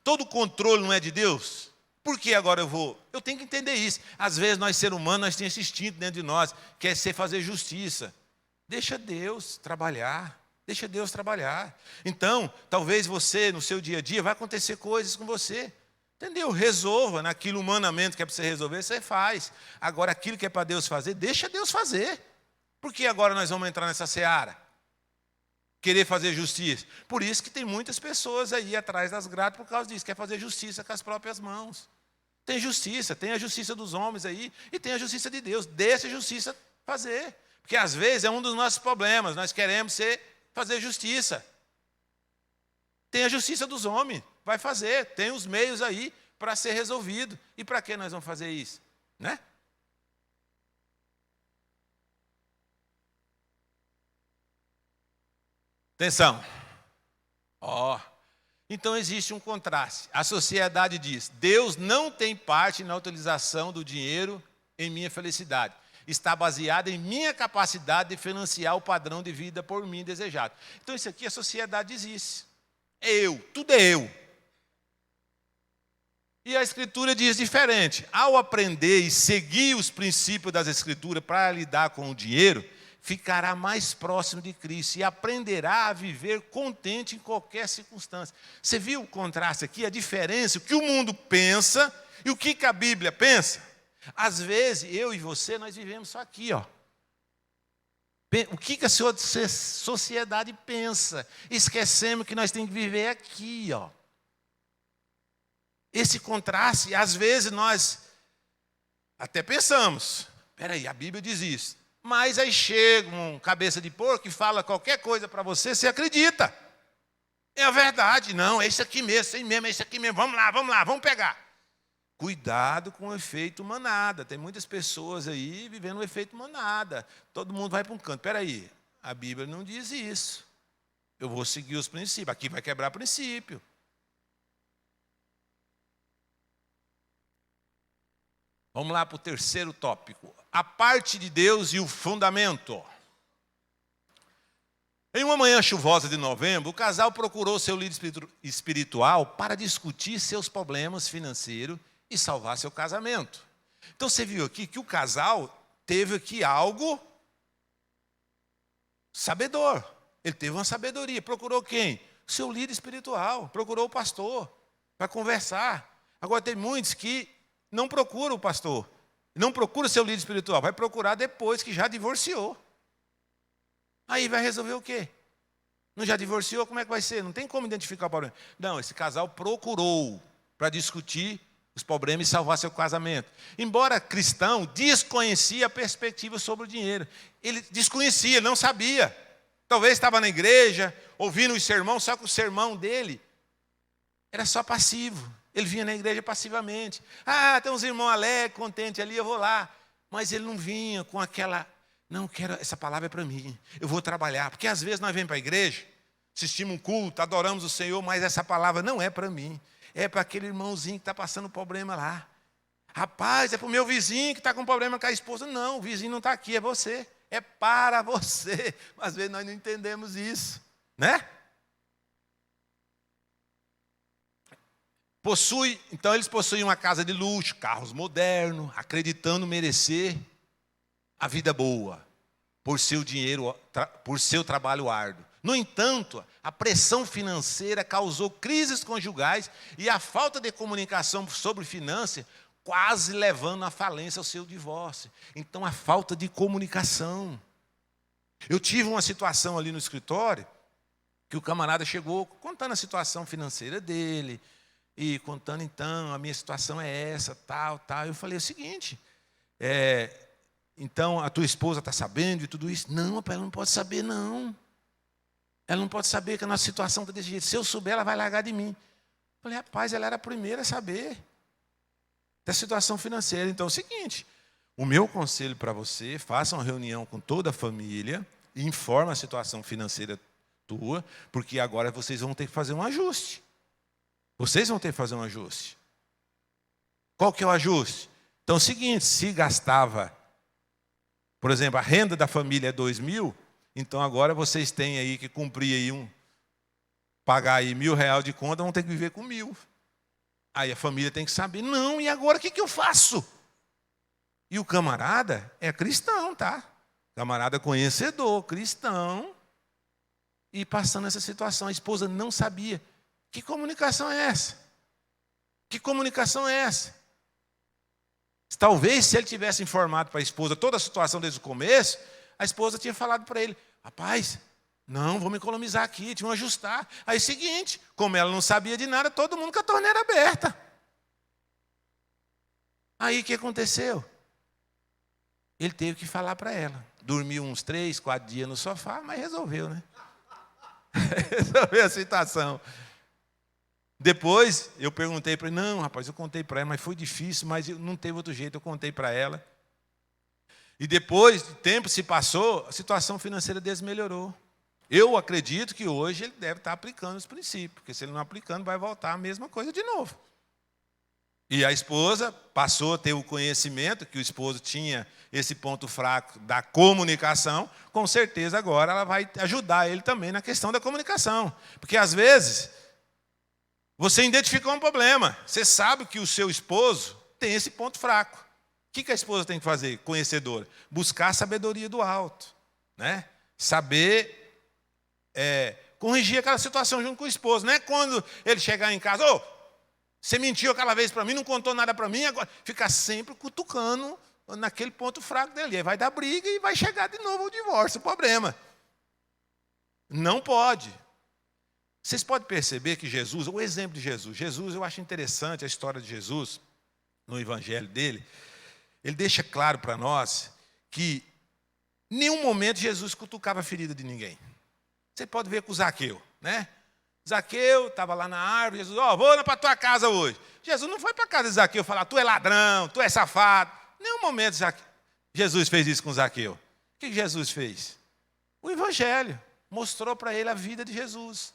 todo o controle não é de Deus? Por que agora eu tenho que entender isso. Às vezes nós, seres humanos, nós temos esse instinto dentro de nós, que é fazer justiça. Deixa Deus trabalhar. Deixa Deus trabalhar. Então, talvez você, no seu dia a dia, vai acontecer coisas com você. Entendeu? Resolva naquilo humanamente que é para você resolver, você faz. Agora, aquilo que é para Deus fazer, deixa Deus fazer. Por que agora nós vamos entrar nessa seara? Querer fazer justiça. Por isso que tem muitas pessoas aí atrás das grades por causa disso. Quer fazer justiça com as próprias mãos. Tem justiça, tem a justiça dos homens aí e tem a justiça de Deus. Deixa a justiça fazer. Porque às vezes é um dos nossos problemas. Nós queremos fazer justiça. Tem a justiça dos homens. Vai fazer. Tem os meios aí para ser resolvido. E para que nós vamos fazer isso? Né? Atenção. Então existe um contraste. A sociedade diz, Deus não tem parte na utilização do dinheiro em minha felicidade. Está baseada em minha capacidade de financiar o padrão de vida por mim desejado. Então isso aqui a sociedade diz isso. É eu, tudo é eu. E a Escritura diz diferente. Ao aprender e seguir os princípios das Escrituras para lidar com o dinheiro, ficará mais próximo de Cristo e aprenderá a viver contente em qualquer circunstância. Você viu o contraste aqui, a diferença, o que o mundo pensa e o que a Bíblia pensa? Às vezes, eu e você, nós vivemos só aqui, ó. O que a sociedade pensa? Esquecemos que nós temos que viver aqui, ó. Esse contraste, às vezes nós até pensamos, peraí, a Bíblia diz isso. Mas aí chega um cabeça de porco e fala qualquer coisa para você, você acredita. É a verdade, não, é isso aqui mesmo, é isso aqui mesmo, vamos lá, vamos pegar. Cuidado com o efeito manada. Tem muitas pessoas aí vivendo o efeito manada. Todo mundo vai para um canto. Espera aí, a Bíblia não diz isso. Eu vou seguir os princípios. Aqui vai quebrar princípio. Vamos lá para o terceiro tópico. A parte de Deus e o fundamento. Em uma manhã chuvosa de novembro, o casal procurou seu líder espiritual para discutir seus problemas financeiros e salvar seu casamento. Então você viu aqui que o casal teve aqui algo sabedor. Ele teve uma sabedoria. Procurou quem? O seu líder espiritual. Procurou o pastor para conversar. Agora tem muitos que não procuram o pastor. Não procura seu líder espiritual, vai procurar depois que já divorciou. Aí vai resolver o quê? Não já divorciou, como é que vai ser? Não tem como identificar o problema. Não, esse casal procurou para discutir os problemas e salvar seu casamento. Embora cristão, desconhecia a perspectiva sobre o dinheiro. Ele desconhecia, não sabia. Talvez estava na igreja, ouvindo os sermões, só que o sermão dele era só passivo. Ele vinha na igreja passivamente. Ah, tem uns irmãos alegres, contentes ali, eu vou lá. Mas ele não vinha com aquela... Não, essa palavra é para mim, eu vou trabalhar. Porque às vezes nós vemos para a igreja, assistimos um culto, adoramos o Senhor, mas essa palavra não é para mim. É para aquele irmãozinho que está passando problema lá. Rapaz, é para o meu vizinho que está com problema com a esposa. Não, o vizinho não está aqui, é você. É para você. Mas às vezes nós não entendemos isso, né? Então eles possuem uma casa de luxo, carros modernos, acreditando merecer a vida boa, por seu dinheiro, por seu trabalho árduo. No entanto, a pressão financeira causou crises conjugais e a falta de comunicação sobre finanças, quase levando à falência ao seu divórcio. Então, a falta de comunicação. Eu tive uma situação ali no escritório, que o camarada chegou contando a situação financeira dele, e contando, então, a minha situação é essa, tal. Eu falei o seguinte, então, a tua esposa está sabendo de tudo isso? Não, ela não pode saber, não. Ela não pode saber que a nossa situação está desse jeito. Se eu souber, ela vai largar de mim. Eu falei, rapaz, ela era a primeira a saber da situação financeira. Então, é o seguinte, o meu conselho para você, faça uma reunião com toda a família, e informe a situação financeira tua, porque agora vocês vão ter que fazer um ajuste. Vocês vão ter que fazer um ajuste. Qual que é o ajuste? Então, é o seguinte, se gastava... Por exemplo, a renda da família é 2.000, então agora vocês têm aí que cumprir aí pagar aí R$1.000 de conta, vão ter que viver com 1.000. Aí a família tem que saber, não, e agora o que eu faço? E o camarada é cristão, tá? Camarada conhecedor, cristão, e passando essa situação, a esposa não sabia. Que comunicação é essa? Que comunicação é essa? Talvez, se ele tivesse informado para a esposa toda a situação desde o começo, a esposa tinha falado para ele, rapaz, não, vamos economizar aqui, tinha que ajustar. Aí é o seguinte, como ela não sabia de nada, todo mundo com a torneira aberta. Aí o que aconteceu? Ele teve que falar para ela. Dormiu uns 3, 4 dias no sofá, mas resolveu, né? Resolveu a situação. Depois, eu perguntei para ele, não, rapaz, eu contei para ela, mas foi difícil, mas não teve outro jeito, eu contei para ela. E depois, o tempo se passou, a situação financeira deles melhorou. Eu acredito que hoje ele deve estar aplicando os princípios, porque se ele não aplicando, vai voltar a mesma coisa de novo. E a esposa passou a ter o conhecimento, que o esposo tinha esse ponto fraco da comunicação, com certeza agora ela vai ajudar ele também na questão da comunicação. Porque às vezes... Você identificou um problema. Você sabe que o seu esposo tem esse ponto fraco. O que a esposa tem que fazer, conhecedora? Buscar a sabedoria do alto, né? Saber corrigir aquela situação junto com o esposo. Não é quando ele chegar em casa, você mentiu aquela vez para mim, não contou nada para mim, agora ficar sempre cutucando naquele ponto fraco dele. Aí vai dar briga e vai chegar de novo o divórcio, o problema. Não pode. Vocês podem perceber que Jesus, o exemplo de Jesus, eu acho interessante a história de Jesus, no evangelho dele, ele deixa claro para nós que em nenhum momento Jesus cutucava a ferida de ninguém. Você pode ver com o Zaqueu, né? Zaqueu estava lá na árvore, Jesus, vou para a tua casa hoje. Jesus não foi para a casa de Zaqueu falar, tu é ladrão, tu é safado. Em nenhum momento Jesus fez isso com Zaqueu. O que Jesus fez? O evangelho mostrou para ele a vida de Jesus.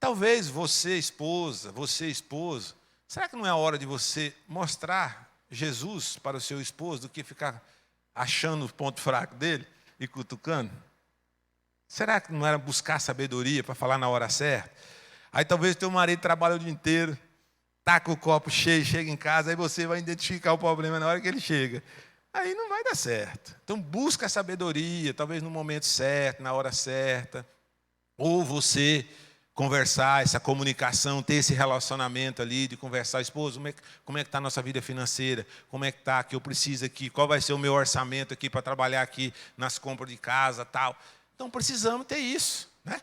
Talvez você, esposo, será que não é a hora de você mostrar Jesus para o seu esposo do que ficar achando o ponto fraco dele e cutucando? Será que não era buscar sabedoria para falar na hora certa? Aí talvez teu marido trabalha o dia inteiro, tá com o copo cheio, chega em casa, aí você vai identificar o problema na hora que ele chega. Aí não vai dar certo. Então busca a sabedoria, talvez no momento certo, na hora certa, ou você... conversar, essa comunicação, ter esse relacionamento ali, de conversar, esposo, como é que está a nossa vida financeira? Como é que está, que eu preciso aqui? Qual vai ser o meu orçamento aqui para trabalhar aqui nas compras de casa, tal? Então, precisamos ter isso, né?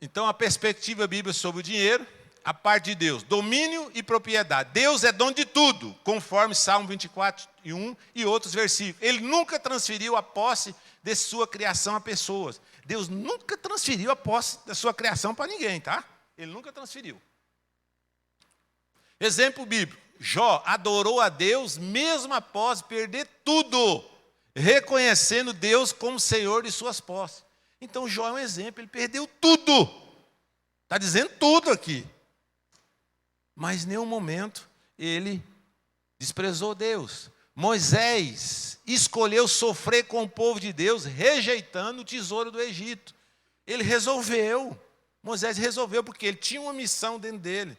Então, a perspectiva bíblica sobre o dinheiro, a parte de Deus, domínio e propriedade. Deus é dono de tudo, conforme Salmo 24:1 e outros versículos. Ele nunca transferiu a posse de sua criação a pessoas. Deus nunca transferiu a posse da sua criação para ninguém, tá? Ele nunca transferiu. Exemplo bíblico. Jó adorou a Deus mesmo após perder tudo, reconhecendo Deus como Senhor de suas posses. Então Jó é um exemplo, ele perdeu tudo. Está dizendo tudo aqui. Mas em nenhum momento ele desprezou Deus. Moisés escolheu sofrer com o povo de Deus, rejeitando o tesouro do Egito. Ele resolveu. Moisés resolveu, porque ele tinha uma missão dentro dele.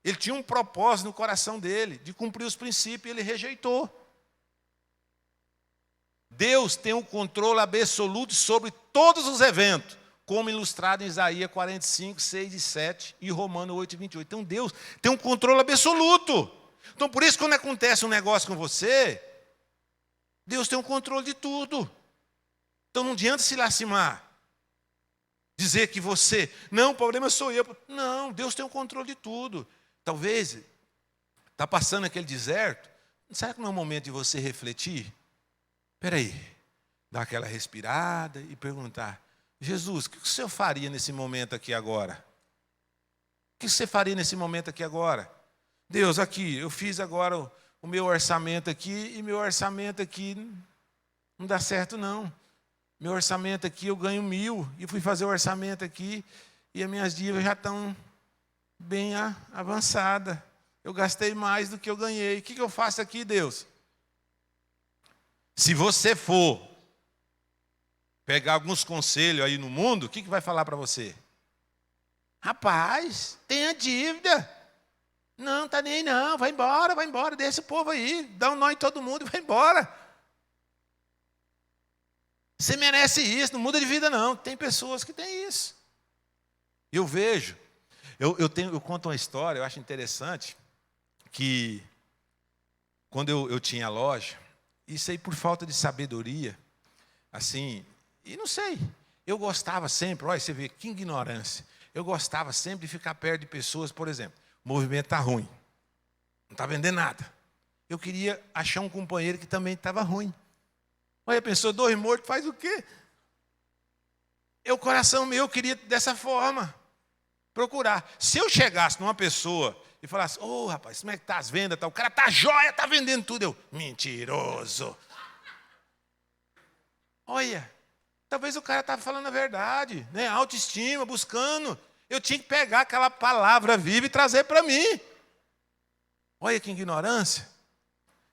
Ele tinha um propósito no coração dele, de cumprir os princípios, e ele rejeitou. Deus tem um controle absoluto sobre todos os eventos, como ilustrado em Isaías 45, 6 e 7 e Romanos 8, 28. Então Deus tem um controle absoluto. Então por isso, quando acontece um negócio com você, Deus tem um controle de tudo. Então não adianta se lastimar. Dizer que você, não, o problema sou eu. Não, Deus tem o controle de tudo. Talvez, está passando aquele deserto, será que não é o momento de você refletir? Espera aí, dar aquela respirada e perguntar, Jesus, o que o Senhor faria nesse momento aqui agora? O que você faria nesse momento aqui agora? Deus, aqui, eu fiz agora o meu orçamento aqui, e meu orçamento aqui não dá certo não. Meu orçamento aqui, eu ganho 1.000, e fui fazer o orçamento aqui, e as minhas dívidas já estão bem avançadas. Eu gastei mais do que eu ganhei. O que eu faço aqui, Deus? Se você for pegar alguns conselhos aí no mundo, o que vai falar para você? Rapaz, tenha dívida. Não, tá nem não, vai embora, deixa o povo aí, dá um nó em todo mundo e vai embora. Você merece isso, não muda de vida não. Tem pessoas que têm isso. Eu vejo, eu conto uma história, eu acho interessante, que quando eu tinha loja, isso aí por falta de sabedoria, assim, e não sei, eu gostava sempre, olha, você vê, que ignorância, eu gostava sempre de ficar perto de pessoas, por exemplo, o movimento está ruim, não está vendendo nada. Eu queria achar um companheiro que também estava ruim. Olha, a pessoa, 2 mortos, faz o quê? O coração meu queria dessa forma, procurar. Se eu chegasse numa pessoa e falasse, ô rapaz, como é que está as vendas? O cara está jóia, está vendendo tudo. Eu, mentiroso. Olha, talvez o cara estava falando a verdade, né? Autoestima, buscando. Eu tinha que pegar aquela palavra viva e trazer para mim. Olha que ignorância.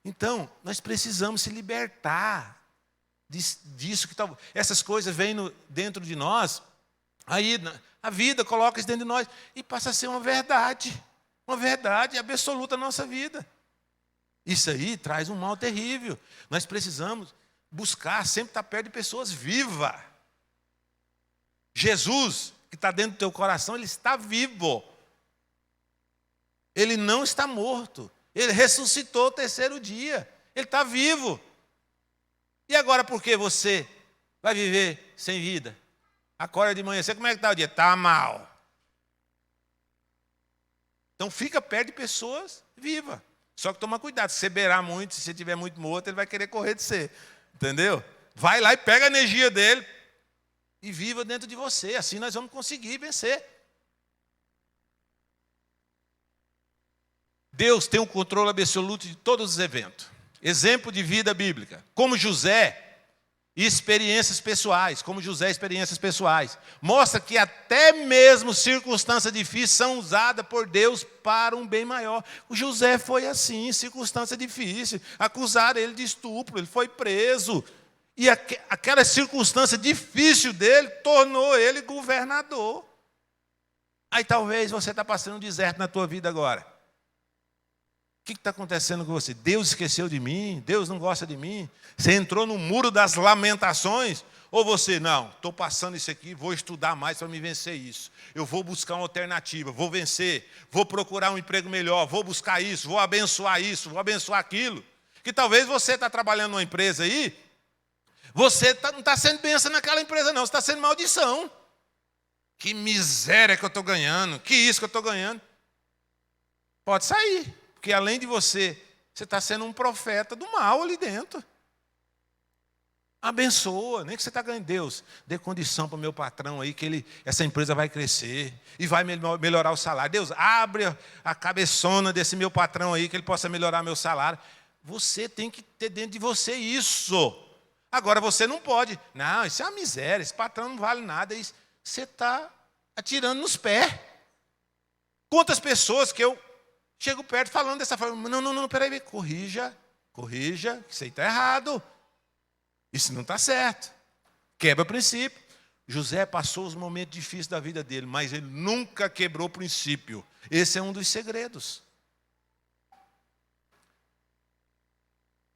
Então, nós precisamos se libertar disso que essas coisas vêm dentro de nós, aí a vida coloca isso dentro de nós e passa a ser uma verdade absoluta na nossa vida. Isso aí traz um mal terrível. Nós precisamos buscar sempre estar perto de pessoas vivas. Jesus, que está dentro do teu coração, ele está vivo. Ele não está morto. Ele ressuscitou o 3º dia. Ele está vivo. E agora por que você vai viver sem vida? Acorda de manhã, você como é que está o dia? Está mal. Então fica perto de pessoas vivas. Só que toma cuidado, se você beirar muito, se você estiver muito morto, ele vai querer correr de você. Entendeu? Vai lá e pega a energia dele e viva dentro de você. Assim nós vamos conseguir vencer. Deus tem um controle absoluto de todos os eventos. Exemplo de vida bíblica. Como José e experiências pessoais. Mostra que até mesmo circunstâncias difíceis são usadas por Deus para um bem maior. O José foi assim, circunstância difícil. Acusaram ele de estupro, ele foi preso. E aquela circunstância difícil dele tornou ele governador. Aí talvez você está passando um deserto na tua vida agora. O que está acontecendo com você? Deus esqueceu de mim? Deus não gosta de mim? Você entrou no muro das lamentações? Ou você, não, estou passando isso aqui, vou estudar mais para me vencer isso. Eu vou buscar uma alternativa, vou vencer, vou procurar um emprego melhor, vou buscar isso, vou abençoar aquilo. Que talvez você está trabalhando numa empresa aí, você não está sendo bênção naquela empresa não, você está sendo maldição. Que miséria que eu estou ganhando, que isso que eu estou ganhando. Pode sair, porque além de você está sendo um profeta do mal ali dentro. Abençoa, nem que você está ganhando. Deus, dê condição para o meu patrão aí, que essa empresa vai crescer e vai melhorar o salário. Deus, abre a cabeçona desse meu patrão aí, que ele possa melhorar meu salário. Você tem que ter dentro de você isso. Agora você não pode. Não, isso é uma miséria, esse patrão não vale nada. Isso, você está atirando nos pés. Quantas pessoas que eu chego perto falando dessa forma, não, peraí, corrija, que isso aí está errado. Isso não está certo. Quebra o princípio. José passou os momentos difíceis da vida dele, mas ele nunca quebrou o princípio. Esse é um dos segredos.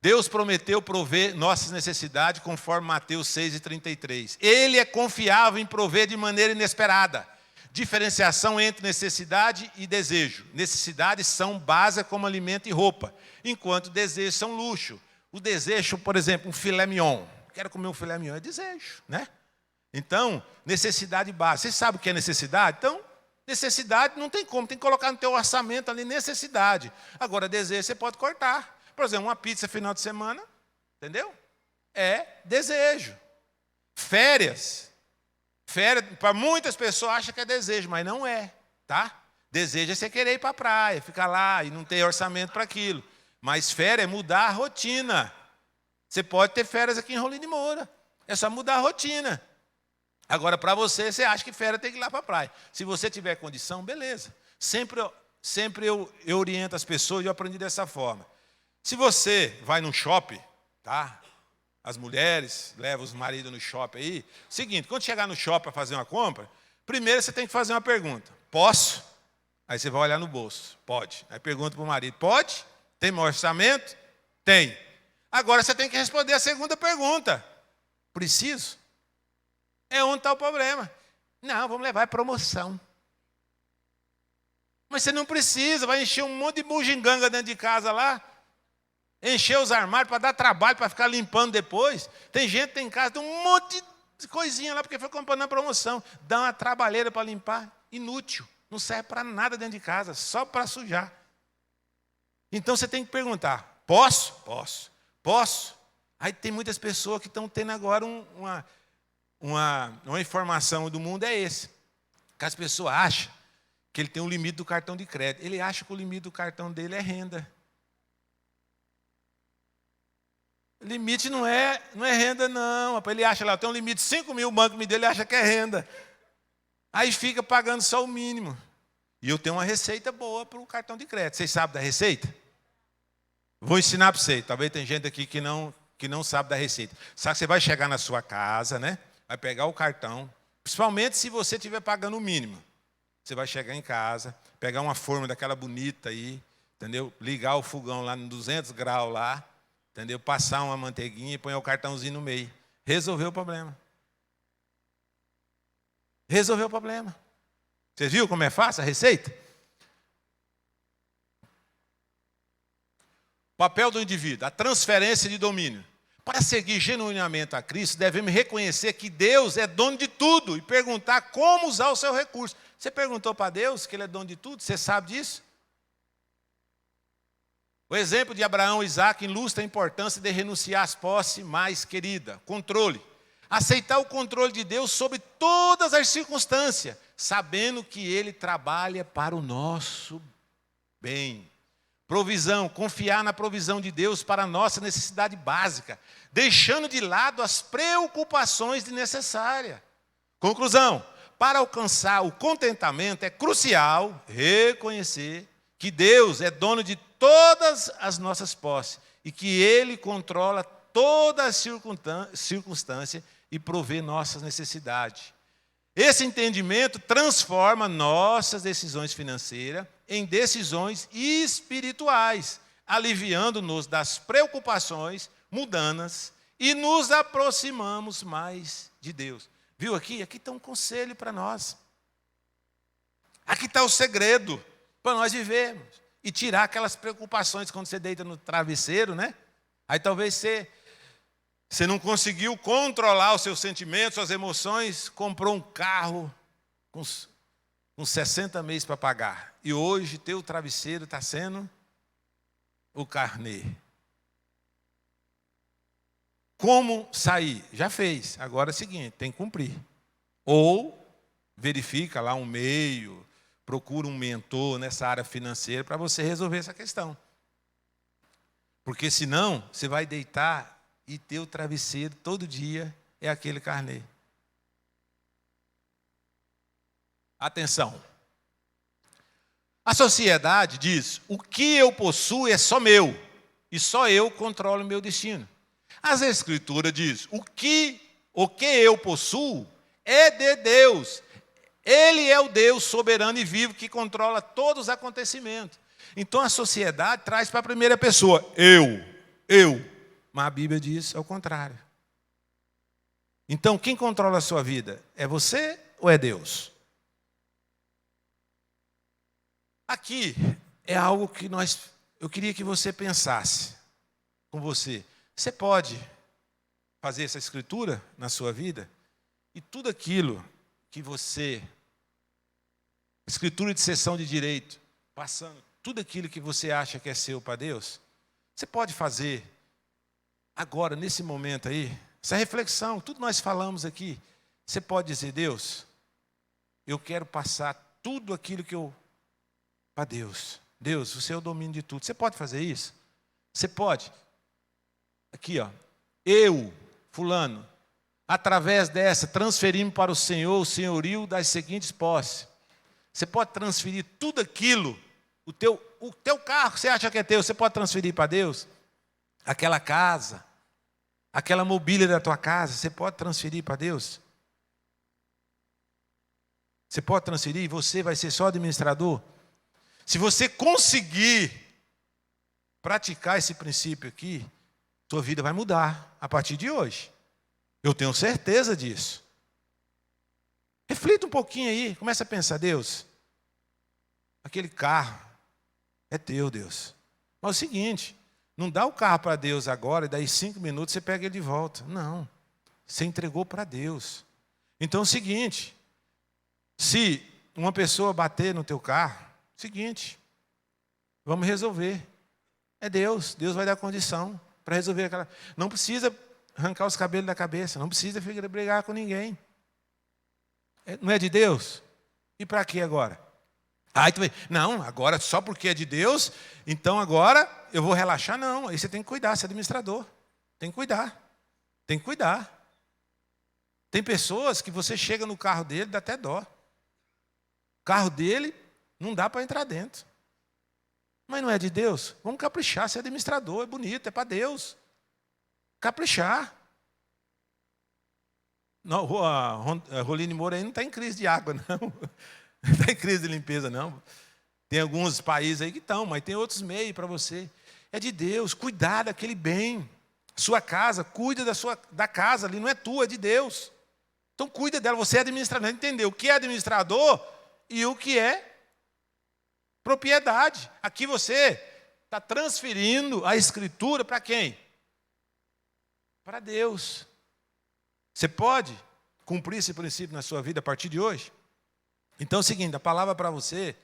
Deus prometeu prover nossas necessidades, conforme Mateus 6,33. Ele é confiável em prover de maneira inesperada. Diferenciação entre necessidade e desejo. Necessidades são base como alimento e roupa, enquanto desejos são luxo. O desejo, por exemplo, um filé mignon. Quero comer um filé mignon, é desejo, né? Então, necessidade básica. Você sabe o que é necessidade? Então, necessidade não tem como. Tem que colocar no teu orçamento ali necessidade. Agora, desejo você pode cortar. Por exemplo, uma pizza final de semana, entendeu? É desejo. Férias. Férias, para muitas pessoas, acham que é desejo, mas não é, tá? Desejo é você querer ir para a praia, ficar lá e não ter orçamento para aquilo. Mas férias é mudar a rotina. Você pode ter férias aqui em Rolim de Moura. É só mudar a rotina. Agora, para você acha que férias tem que ir lá para a praia. Se você tiver condição, beleza. Sempre eu oriento as pessoas e eu aprendi dessa forma. Se você vai num shopping, tá? As mulheres levam os maridos no shopping aí. Seguinte, quando chegar no shopping para fazer uma compra, primeiro você tem que fazer uma pergunta. Posso? Aí você vai olhar no bolso. Pode. Aí pergunta para o marido. Pode? Tem meu orçamento? Tem. Agora você tem que responder a segunda pergunta. Preciso? É onde está o problema. Não, vamos levar a promoção. Mas você não precisa, vai encher um monte de bugiganga dentro de casa lá. Encher os armários para dar trabalho, para ficar limpando depois. Tem gente que tem em casa, tem um monte de coisinha lá, porque foi comprando na promoção. Dá uma trabalheira para limpar. Inútil. Não serve para nada dentro de casa, só para sujar. Então você tem que perguntar, posso? Posso. Aí tem muitas pessoas que estão tendo agora uma informação do mundo é esse. Que as pessoas acham que ele tem um limite do cartão de crédito. Ele acha que o limite do cartão dele é renda. O limite não é renda, não. Ele acha lá, tem um limite de 5 mil, o banco me dele acha que é renda. Aí fica pagando só o mínimo. E eu tenho uma receita boa para o cartão de crédito. Vocês sabem da receita? Vou ensinar para vocês. Talvez tem gente aqui que não sabe da receita. Sabe que você vai chegar na sua casa, né? Vai pegar o cartão. Principalmente se você estiver pagando o mínimo. Você vai chegar em casa, pegar uma forma daquela bonita aí, entendeu? Ligar o fogão lá no 200 graus lá, entendeu? Passar uma manteiguinha e pôr o cartãozinho no meio. Resolveu o problema. Resolveu o problema. Vocês viram como é fácil a receita? Papel do indivíduo, a transferência de domínio. Para seguir genuinamente a Cristo, devemos reconhecer que Deus é dono de tudo e perguntar como usar o seu recurso. Você perguntou para Deus que Ele é dono de tudo? Você sabe disso? O exemplo de Abraão e Isaac ilustra a importância de renunciar às posses mais queridas. Controle. Aceitar o controle de Deus sobre todas as circunstâncias, sabendo que Ele trabalha para o nosso bem. Provisão, confiar na provisão de Deus para a nossa necessidade básica, deixando de lado as preocupações desnecessárias. Conclusão, para alcançar o contentamento é crucial reconhecer que Deus é dono de todas as nossas posses e que Ele controla todas as circunstâncias e provê nossas necessidades. Esse entendimento transforma nossas decisões financeiras em decisões espirituais, aliviando-nos das preocupações mundanas e nos aproximamos mais de Deus. Viu aqui? Aqui está um conselho para nós. Aqui está o segredo para nós vivermos. E tirar aquelas preocupações quando você deita no travesseiro, né? Aí talvez você não conseguiu controlar os seus sentimentos, suas emoções, comprou um carro com 60 meses para pagar. E hoje teu travesseiro está sendo o carnê. Como sair? Já fez. Agora é o seguinte, tem que cumprir. Ou verifica lá um meio, procura um mentor nessa área financeira para você resolver essa questão. Porque senão, você vai deitar e teu travesseiro todo dia é aquele carnê. Atenção. A sociedade diz, o que eu possuo é só meu, e só eu controlo o meu destino. As Escrituras diz, o que eu possuo é de Deus. Ele é o Deus soberano e vivo que controla todos os acontecimentos. Então a sociedade traz para a primeira pessoa, eu. Mas a Bíblia diz ao contrário. Então quem controla a sua vida? É você ou é Deus? Aqui é algo que eu queria que você pensasse com você. Você pode fazer essa escritura na sua vida e tudo aquilo que você, escritura de cessão de direito, passando tudo aquilo que você acha que é seu para Deus, você pode fazer agora, nesse momento aí, essa reflexão, tudo nós falamos aqui, você pode dizer, Deus, eu quero passar tudo aquilo que eu para Deus. Deus, o Senhor é o domínio de tudo. Você pode fazer isso? Você pode. Aqui, ó. Eu, fulano, através dessa, transferimos para o Senhor o senhorio das seguintes posses. Você pode transferir tudo aquilo, o teu carro que você acha que é teu, você pode transferir para Deus? Aquela casa, aquela mobília da tua casa, você pode transferir para Deus? Você pode transferir e você vai ser só administrador? Se você conseguir praticar esse princípio aqui, sua vida vai mudar a partir de hoje. Eu tenho certeza disso. Reflita um pouquinho aí, começa a pensar, Deus, aquele carro é teu, Deus. Mas é o seguinte, não dá o carro para Deus agora e daí 5 minutos você pega ele de volta. Não, você entregou para Deus. Então é o seguinte, se uma pessoa bater no teu carro, seguinte, vamos resolver. É Deus, Deus vai dar condição para resolver aquela. Não precisa arrancar os cabelos da cabeça, não precisa brigar com ninguém. Não é de Deus? E para quê agora? Aí tu vê, não, agora só porque é de Deus, então agora eu vou relaxar? Não, aí você tem que cuidar, você é administrador. Tem que cuidar. Tem que cuidar. Tem pessoas que você chega no carro dele, dá até dó. O carro dele não dá para entrar dentro. Mas não é de Deus? Vamos caprichar, ser administrador, é bonito, é para Deus. Caprichar. Não, a Roline Moura aí não está em crise de água, não. Não está em crise de limpeza, não. Tem alguns países aí que estão, mas tem outros meios para você. É de Deus, cuidar daquele bem. Sua casa, cuida da casa ali, não é tua, é de Deus. Então cuida dela, você é administrador. Entendeu o que é administrador e o que é propriedade. Aqui você está transferindo a escritura para quem? Para Deus. Você pode cumprir esse princípio na sua vida a partir de hoje? Então é o seguinte, a palavra para você,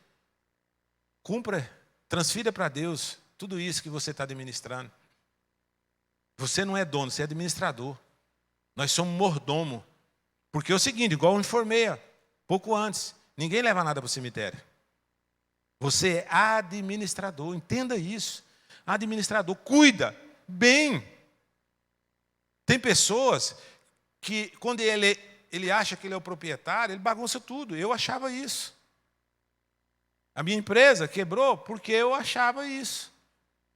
cumpra, transfira para Deus tudo isso que você está administrando. Você não é dono, você é administrador. Nós somos mordomo. Porque é o seguinte, igual eu informei pouco antes, ninguém leva nada para o cemitério. Você é administrador, entenda isso. Administrador, cuida bem. Tem pessoas que, quando ele acha que ele é o proprietário, ele bagunça tudo. Eu achava isso. A minha empresa quebrou porque eu achava isso.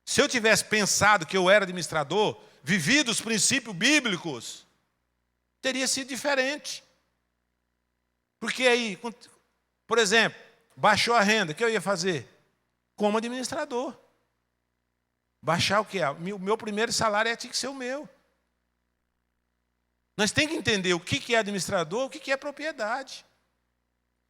Se eu tivesse pensado que eu era administrador, vivido os princípios bíblicos, teria sido diferente. Porque aí, por exemplo, baixou a renda, o que eu ia fazer? Como administrador. Baixar o quê? O meu primeiro salário tinha que ser o meu. Nós temos que entender o que é administrador, o que é propriedade.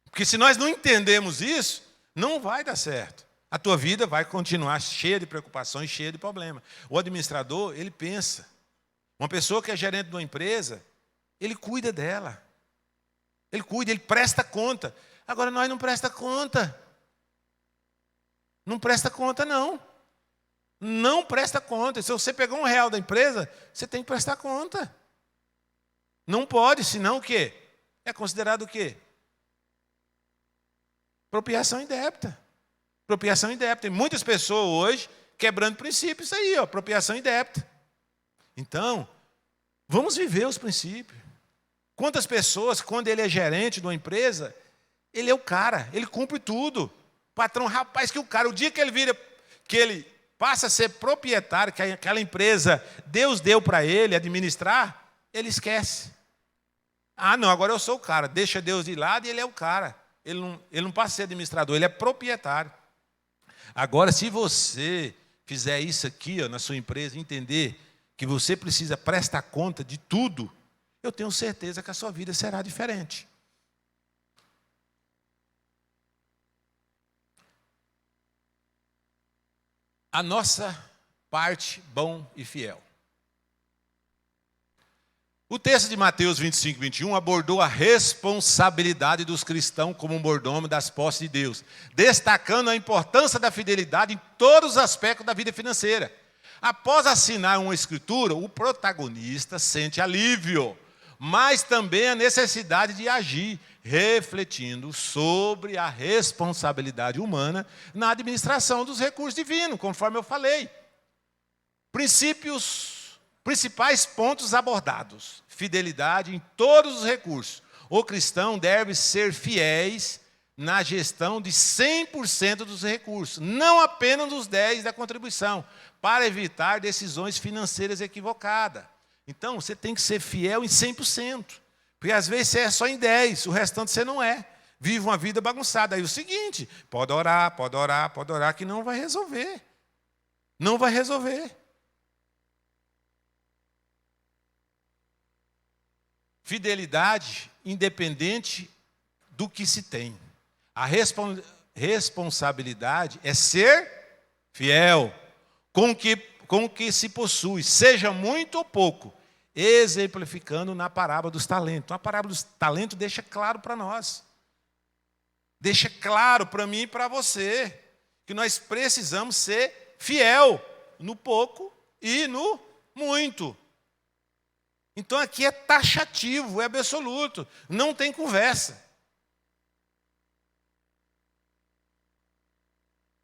Porque se nós não entendemos isso, não vai dar certo. A tua vida vai continuar cheia de preocupações, cheia de problemas. O administrador, ele pensa. Uma pessoa que é gerente de uma empresa, ele cuida dela. Ele cuida, ele presta conta. Agora, nós não presta conta. Não presta conta, não. Não presta conta. Se você pegou R$1 da empresa, você tem que prestar conta. Não pode, senão o quê? É considerado o quê? Apropriação indébita. Apropriação indébita. Tem muitas pessoas hoje quebrando princípios aí, ó, apropriação indébita. Então, vamos viver os princípios. Quantas pessoas, quando ele é gerente de uma empresa, ele é o cara, ele cumpre tudo. O patrão, rapaz, que o cara, o dia que ele vira, que ele passa a ser proprietário, que aquela empresa Deus deu para ele administrar, ele esquece. Ah, não, agora eu sou o cara, deixa Deus de lado e ele é o cara. Ele não passa a ser administrador, ele é proprietário. Agora, se você fizer isso aqui, ó, na sua empresa, entender que você precisa prestar conta de tudo, eu tenho certeza que a sua vida será diferente. A nossa parte bom e fiel. O texto de Mateus 25, 21 abordou a responsabilidade dos cristãos como um mordomo das posses de Deus, destacando a importância da fidelidade em todos os aspectos da vida financeira. Após assinar uma escritura, o protagonista sente alívio, mas também a necessidade de agir, refletindo sobre a responsabilidade humana na administração dos recursos divinos, conforme eu falei. Principais pontos abordados. Fidelidade em todos os recursos. O cristão deve ser fiéis na gestão de 100% dos recursos, não apenas dos 10% da contribuição, para evitar decisões financeiras equivocadas. Então, você tem que ser fiel em 100%. Porque às vezes você é só em 10%, o restante você não é. Vive uma vida bagunçada. Aí o seguinte, pode orar, que não vai resolver. Não vai resolver. Fidelidade independente do que se tem. A responsabilidade é ser fiel com o que se possui, seja muito ou pouco, exemplificando na parábola dos talentos. A parábola dos talentos deixa claro para nós. Deixa claro para mim e para você que nós precisamos ser fiel no pouco e no muito. Então aqui é taxativo, é absoluto, não tem conversa.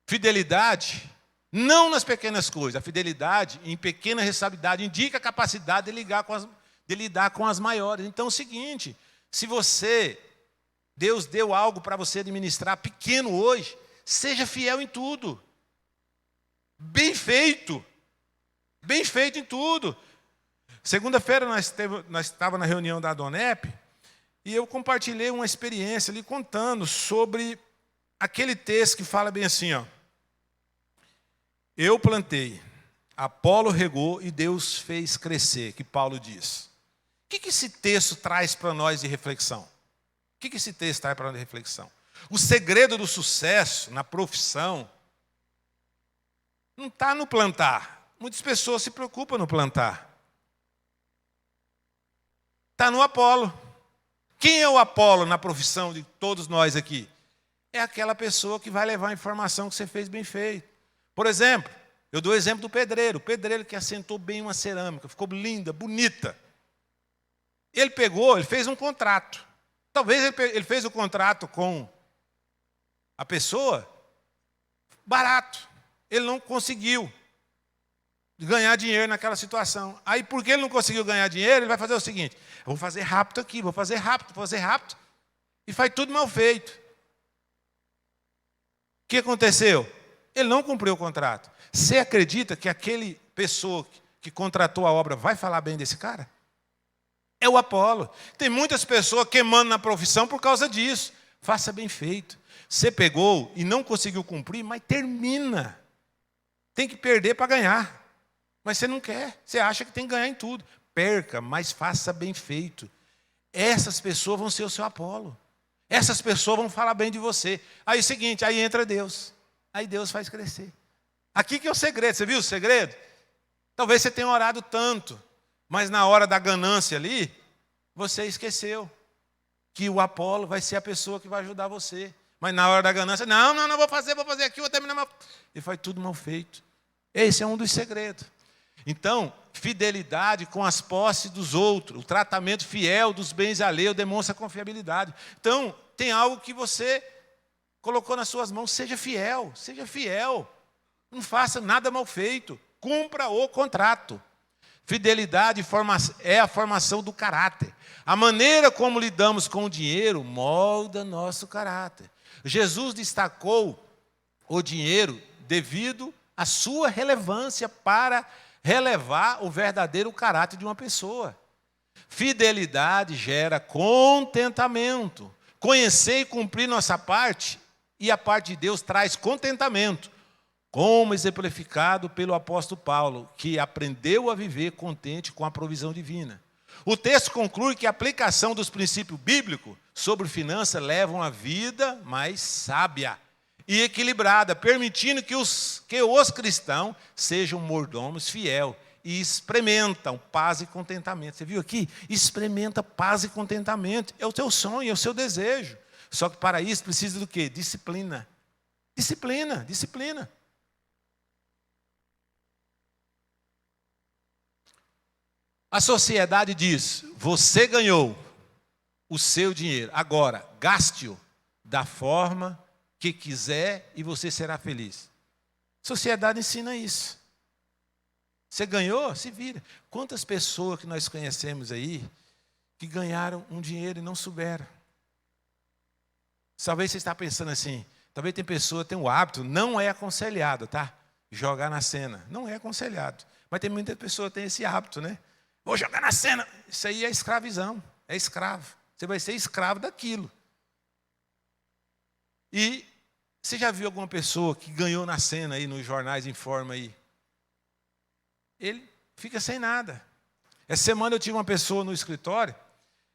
Fidelidade, não nas pequenas coisas. A fidelidade em pequena responsabilidade indica a capacidade de lidar com as maiores. Então é o seguinte, se Deus deu algo para você administrar pequeno hoje, seja fiel em tudo. Bem feito em tudo. Segunda-feira nós estávamos na reunião da Adonep e eu compartilhei uma experiência ali contando sobre aquele texto que fala bem assim, ó. Eu plantei, Apolo regou e Deus fez crescer, que Paulo diz. O que esse texto traz para nós de reflexão? O que esse texto traz para nós de reflexão? O segredo do sucesso na profissão não está no plantar. Muitas pessoas se preocupam no plantar. Está no Apolo. Quem é o Apolo na profissão de todos nós aqui? É aquela pessoa que vai levar a informação que você fez bem feito. Por exemplo, eu dou o exemplo do pedreiro. O pedreiro que assentou bem uma cerâmica, ficou linda, bonita. Ele fez um contrato. Talvez ele fez o contrato com a pessoa barato. Ele não conseguiu ganhar dinheiro naquela situação. Aí, porque ele não conseguiu ganhar dinheiro, ele vai fazer o seguinte: eu vou fazer rápido aqui, vou fazer rápido. E faz tudo mal feito. O que aconteceu? Ele não cumpriu o contrato. Você acredita que aquele pessoa que contratou a obra vai falar bem desse cara? É o Apolo. Tem muitas pessoas queimando na profissão por causa disso. Faça bem feito. Você pegou e não conseguiu cumprir, mas termina. Tem que perder para ganhar. Mas você não quer. Você acha que tem que ganhar em tudo. perca, mas faça bem feito. Essas pessoas vão ser o seu Apolo. Essas pessoas vão falar bem de você. Aí é o seguinte, aí entra Deus. Aí Deus faz crescer. Aqui que é o segredo, você viu o segredo? Talvez você tenha orado tanto, mas na hora da ganância ali, você esqueceu que o Apolo vai ser a pessoa que vai ajudar você. Mas na hora da ganância, não vou fazer aqui, vou terminar mal. E faz tudo mal feito. Esse é um dos segredos. Então, fidelidade com as posses dos outros, o tratamento fiel dos bens alheios demonstra confiabilidade. Então, tem algo que você colocou nas suas mãos, seja fiel, seja fiel. Não faça nada mal feito, cumpra o contrato. Fidelidade é a formação do caráter. A maneira como lidamos com o dinheiro molda nosso caráter. Jesus destacou o dinheiro devido à sua relevância para relevar o verdadeiro caráter de uma pessoa. Fidelidade gera contentamento. Conhecer e cumprir nossa parte, e a parte de Deus traz contentamento, como exemplificado pelo apóstolo Paulo, que aprendeu a viver contente com a provisão divina. O texto conclui que a aplicação dos princípios bíblicos sobre finanças leva uma vida mais sábia e equilibrada, permitindo que os cristãos sejam mordomos fiéis e experimentam paz e contentamento. Você viu aqui? Experimenta paz e contentamento. É o teu sonho, é o seu desejo. Só que para isso precisa do quê? Disciplina. Disciplina. A sociedade diz, você ganhou o seu dinheiro, agora gaste-o da forma que quiser e você será feliz. A sociedade ensina isso. Você ganhou, se vira. Quantas pessoas que nós conhecemos aí que ganharam um dinheiro e não souberam? Talvez você está pensando assim, talvez tem pessoa que tem o hábito, não é aconselhado, tá? Jogar na cena, não é aconselhado. Mas tem muita pessoa que tem esse hábito, né? Vou jogar na cena. Isso aí é escravizão, é escravo. Você vai ser escravo daquilo. E você já viu alguma pessoa que ganhou na cena aí, nos jornais informa aí? Ele fica sem nada. Essa semana eu tive uma pessoa no escritório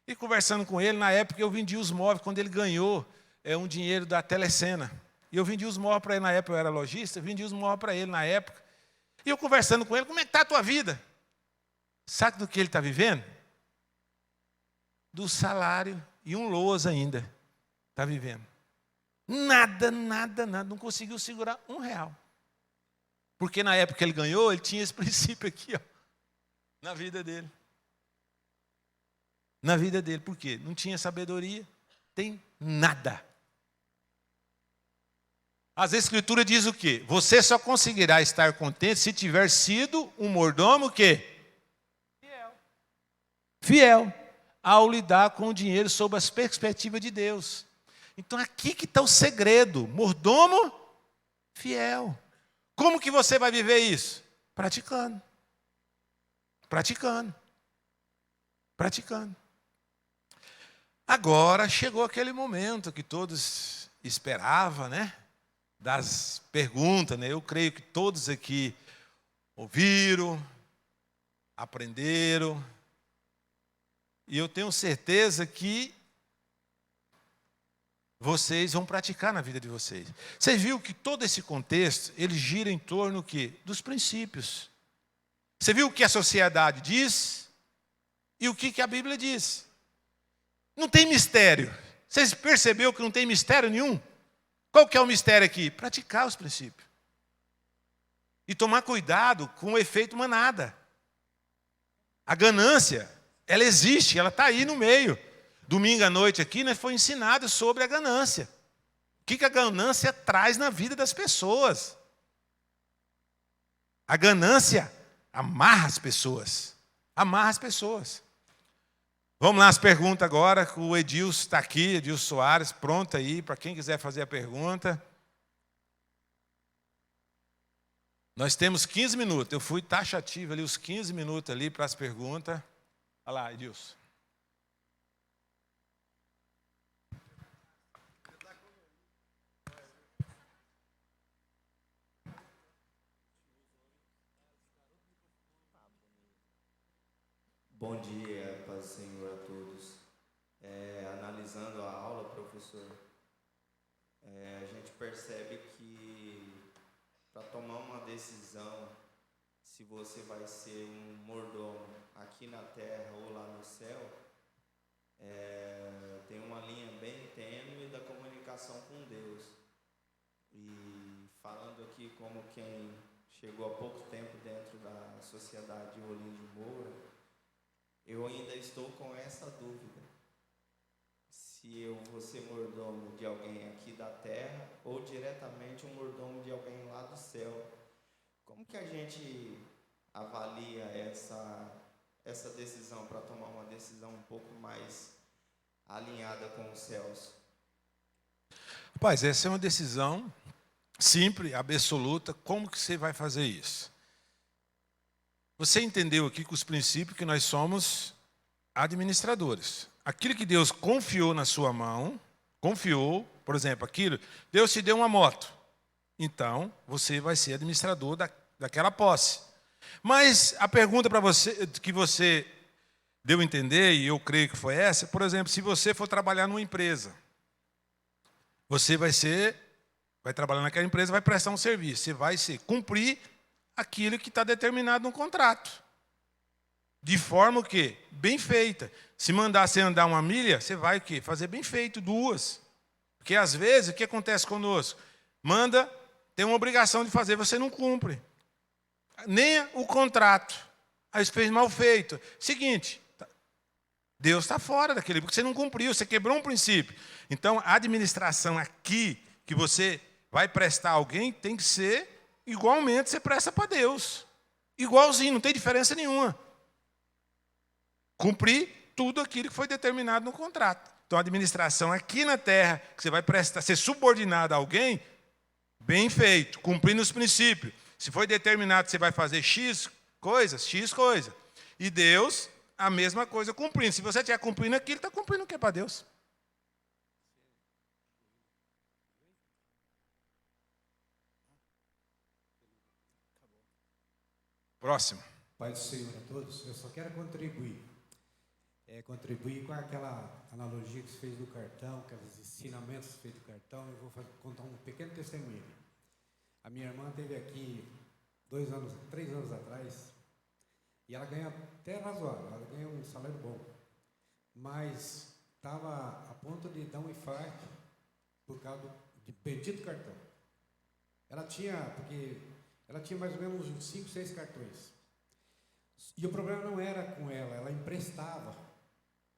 e conversando com ele, na época eu vendia os móveis, quando ele ganhou um dinheiro da Telecena. E eu vendi os móveis para ele na época, eu era lojista, vendi os móveis para ele na época. E eu conversando com ele, como é que está a tua vida? Sabe do que ele está vivendo? Do salário e um lousa ainda. Está vivendo. Nada. Não conseguiu segurar R$1. Porque na época que ele ganhou, ele tinha esse princípio aqui, ó, na vida dele. Na vida dele. Por quê? Não tinha sabedoria. Tem nada. As Escrituras dizem o quê? Você só conseguirá estar contente se tiver sido um mordomo o quê? Fiel ao lidar com o dinheiro sob as perspectivas de Deus. Então aqui que está o segredo. Mordomo fiel. Como que você vai viver isso? Praticando. Agora chegou aquele momento que todos esperavam, né? Das perguntas, né? Eu creio que todos aqui ouviram, aprenderam. E eu tenho certeza que vocês vão praticar na vida de vocês. Você viu que todo esse contexto, ele gira em torno do quê? Dos princípios. Você viu o que a sociedade diz e o que a Bíblia diz. Não tem mistério. Vocês perceberam que não tem mistério nenhum? Qual que é o mistério aqui? Praticar os princípios. E tomar cuidado com o efeito manada. A ganância, ela existe, ela está aí no meio. Domingo à noite aqui, nós foi ensinado sobre a ganância. O que a ganância traz na vida das pessoas. A ganância amarra as pessoas. Vamos lá, as perguntas agora. O Edilson está aqui, Edilson Soares, pronto aí, para quem quiser fazer a pergunta. Nós temos 15 minutos. Eu fui taxativo ali, os 15 minutos ali para as perguntas. Olha lá, Edilson. Bom dia, paz do Senhor a todos. Analisando a aula, professor, a gente percebe que para tomar uma decisão, se você vai ser um mordomo aqui na terra ou lá no céu, tem uma linha bem tênue da comunicação com Deus. E falando aqui como quem chegou há pouco tempo dentro da sociedade Rolim de Moura, eu ainda estou com essa dúvida. Se eu vou ser mordomo de alguém aqui da terra ou diretamente um mordomo de alguém lá do céu. Como que a gente avalia essa decisão para tomar uma decisão um pouco mais alinhada com os céus? Rapaz, essa é uma decisão simples, absoluta. Como que você vai fazer isso? Você entendeu aqui com os princípios que nós somos administradores. Aquilo que Deus confiou na sua mão, confiou, por exemplo, aquilo, Deus te deu uma moto. Então, você vai ser administrador daquela posse. Mas a pergunta para você, que você deu a entender, e eu creio que foi essa, por exemplo, se você for trabalhar numa empresa, você vai trabalhar naquela empresa, vai prestar um serviço, você vai cumprir aquilo que está determinado no contrato. De forma o quê? Bem feita. Se mandar você andar uma milha, você vai o quê? Fazer bem feito, 2. Porque às vezes, o que acontece conosco? Manda, tem uma obrigação de fazer, você não cumpre. Nem o contrato. Aí você fez mal feito. Seguinte, Deus está fora daquele, porque você não cumpriu, você quebrou um princípio. Então, a administração aqui, que você vai prestar a alguém, tem que ser igualmente você presta para Deus. Igualzinho, não tem diferença nenhuma. Cumprir tudo aquilo que foi determinado no contrato. Então, a administração aqui na terra, que você vai prestar, ser subordinado a alguém, bem feito, cumprindo os princípios. Se foi determinado que você vai fazer X coisas, X coisa. E Deus, a mesma coisa, cumprindo. Se você estiver cumprindo aquilo, está cumprindo o que é para Deus. Próximo. Pai do Senhor a todos, eu só quero contribuir. Contribuir com aquela analogia que você fez do cartão, aqueles ensinamentos que você fez do cartão. Eu vou contar um pequeno testemunho. A minha irmã esteve aqui 3 anos atrás, e ela ganha até razoável, ela ganha um salário bom, mas estava a ponto de dar um infarto por causa de bendito cartão. Ela tinha mais ou menos uns 5, 6 cartões. E o problema não era com ela, ela emprestava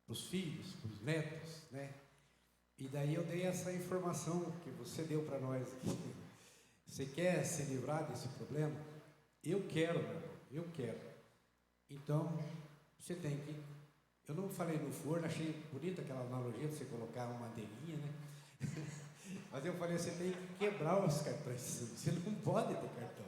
para os filhos, para os netos, né? E daí eu dei essa informação que você deu para nós aqui. Você quer se livrar desse problema? Eu quero, meu irmão, eu quero. Então, você tem que... Eu não falei no forno, achei bonita aquela analogia de você colocar uma madeirinha, né? Mas eu falei, você tem que quebrar os cartões. Você não pode ter cartão.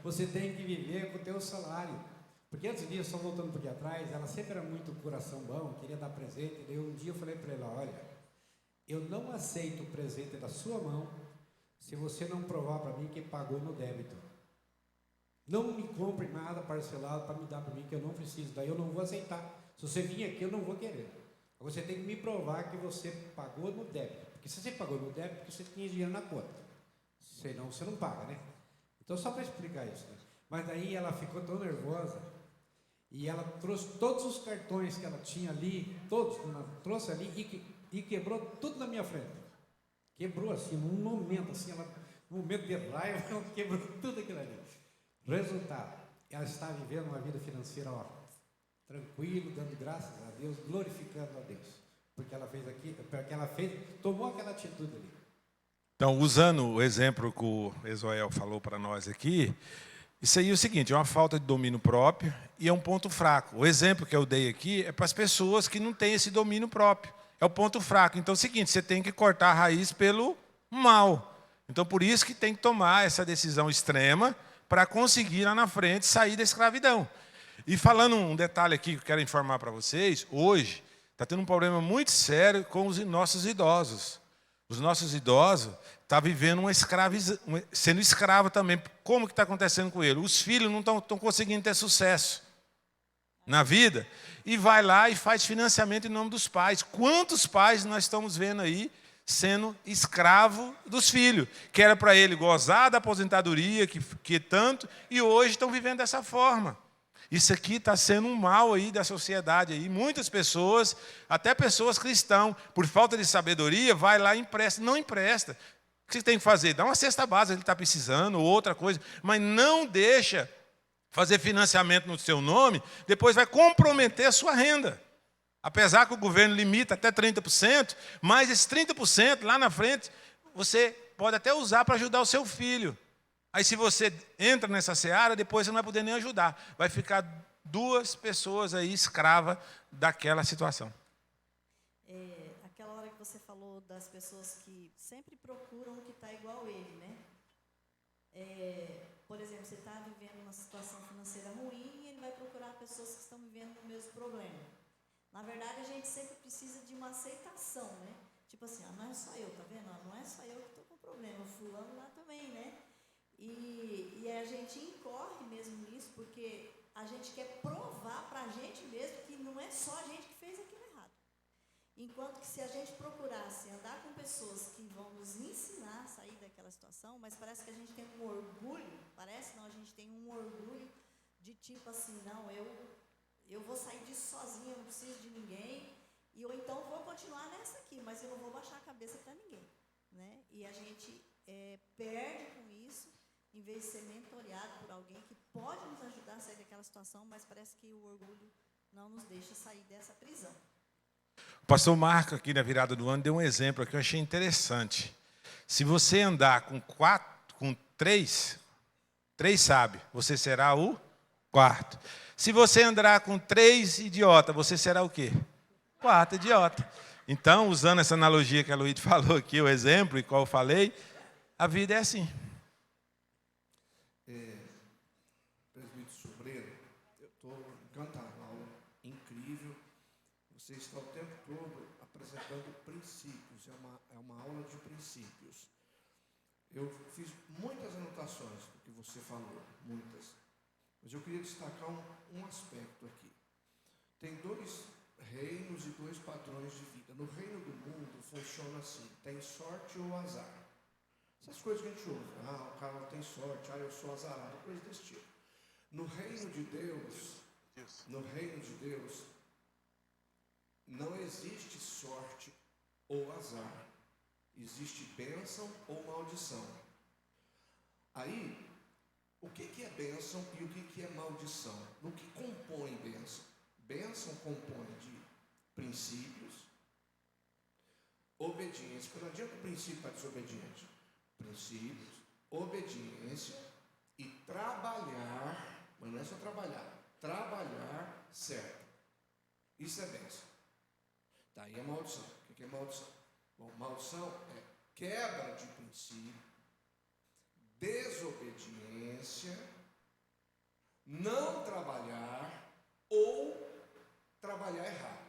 Você tem que viver com o teu salário. Porque antes disso, só voltando um pouquinho atrás, ela sempre era muito coração bom, queria dar presente. E daí um dia eu falei para ela, olha, eu não aceito o presente da sua mão se você não provar para mim que pagou no débito. Não me compre nada parcelado para me dar para mim, que eu não preciso, daí eu não vou aceitar. Se você vir aqui, eu não vou querer. Você tem que me provar que você pagou no débito. Porque se você pagou no débito, porque você tinha dinheiro na conta. Senão você não paga, né? Então, só para explicar isso. Né? Mas daí ela ficou tão nervosa, e ela trouxe todos os cartões que ela tinha ali, todos, trouxe ali e quebrou tudo na minha frente. Quebrou assim, num momento assim, num momento de raiva, ela quebrou tudo aquilo ali. Resultado, ela está vivendo uma vida financeira, ó, tranquilo, dando graças a Deus, glorificando a Deus. Porque ela fez aqui, porque ela tomou aquela atitude ali. Então, usando o exemplo que o Ezoel falou para nós aqui, isso aí é o seguinte, é uma falta de domínio próprio e é um ponto fraco. O exemplo que eu dei aqui é para as pessoas que não têm esse domínio próprio. É o ponto fraco. Então é o seguinte, você tem que cortar a raiz pelo mal. Então por isso que tem que tomar essa decisão extrema para conseguir lá na frente sair da escravidão. E falando um detalhe aqui que eu quero informar para vocês, hoje está tendo um problema muito sério com os nossos idosos. Os nossos idosos estão vivendo sendo escravo também. Como que está acontecendo com eles? Os filhos não estão conseguindo ter sucesso. na vida, e vai lá e faz financiamento em nome dos pais. Quantos pais nós estamos vendo aí sendo escravo dos filhos, que era para ele gozar da aposentadoria, que tanto, e hoje estão vivendo dessa forma. Isso aqui está sendo um mal aí da sociedade. Aí. Muitas pessoas, até pessoas cristãs, por falta de sabedoria, vai lá e empresta. Não empresta. O que você tem que fazer? Dá uma cesta básica, ele está precisando, ou outra coisa, mas não deixa fazer financiamento no seu nome, depois vai comprometer a sua renda. Apesar que o governo limita até 30%, mas esse 30% lá na frente, você pode até usar para ajudar o seu filho. Aí se você entra nessa seara, depois você não vai poder nem ajudar. Vai ficar 2 pessoas aí escravas daquela situação. Aquela hora que você falou das pessoas que sempre procuram o que está igual a ele, né? Por exemplo, você está vivendo uma situação financeira ruim e ele vai procurar pessoas que estão vivendo o mesmo problema. Na verdade, a gente sempre precisa de uma aceitação, né? Tipo assim, não é só eu, tá vendo? Não é só eu que estou com problema, o fulano lá também, né? E a gente incorre mesmo nisso, porque a gente quer provar para a gente mesmo que não é só a gente que fez aquilo errado. Enquanto que se a gente procurasse andar com pessoas que vão nos ensinar a sair daquela situação, mas parece que a gente tem um orgulho, a gente tem um orgulho de tipo assim, não, eu vou sair disso sozinha, eu não preciso de ninguém, e eu então vou continuar nessa aqui, mas eu não vou baixar a cabeça para ninguém, né? E a gente perde com isso, em vez de ser mentoreado por alguém que pode nos ajudar a sair daquela situação, mas parece que o orgulho não nos deixa sair dessa prisão. O pastor Marco, aqui na virada do ano, deu um exemplo que eu achei interessante. Se você andar com 3 sábios, você será o 4. Se você andar com 3 idiotas, você será o quê? 4 idiota. Então, usando essa analogia que a Luíde falou aqui, o exemplo, e qual eu falei, a vida é assim. Presbítero Sobreiro, eu estou encantado, uma aula incrível. Você está o tempo todo apresentando princípios, é uma aula de princípios. Eu fiz muitas anotações do que você falou, muitas. Mas eu queria destacar um aspecto aqui. Tem 2 reinos e 2 padrões de vida. No reino do mundo funciona assim, tem sorte ou azar. Essas coisas que a gente ouve, o cara tem sorte, eu sou azarado, coisa desse tipo. No reino de Deus, não existe sorte ou azar. Existe bênção ou maldição. Aí, o que é bênção e o que é maldição? No que compõe bênção? Bênção compõe de princípios, obediência. Porque não adianta o princípio para desobediente. Princípios, obediência e trabalhar, mas não é só trabalhar certo. Isso é bênção. Daí é maldição. O que é maldição? Bom, maldição é quebra de princípio, desobediência, não trabalhar ou trabalhar errado.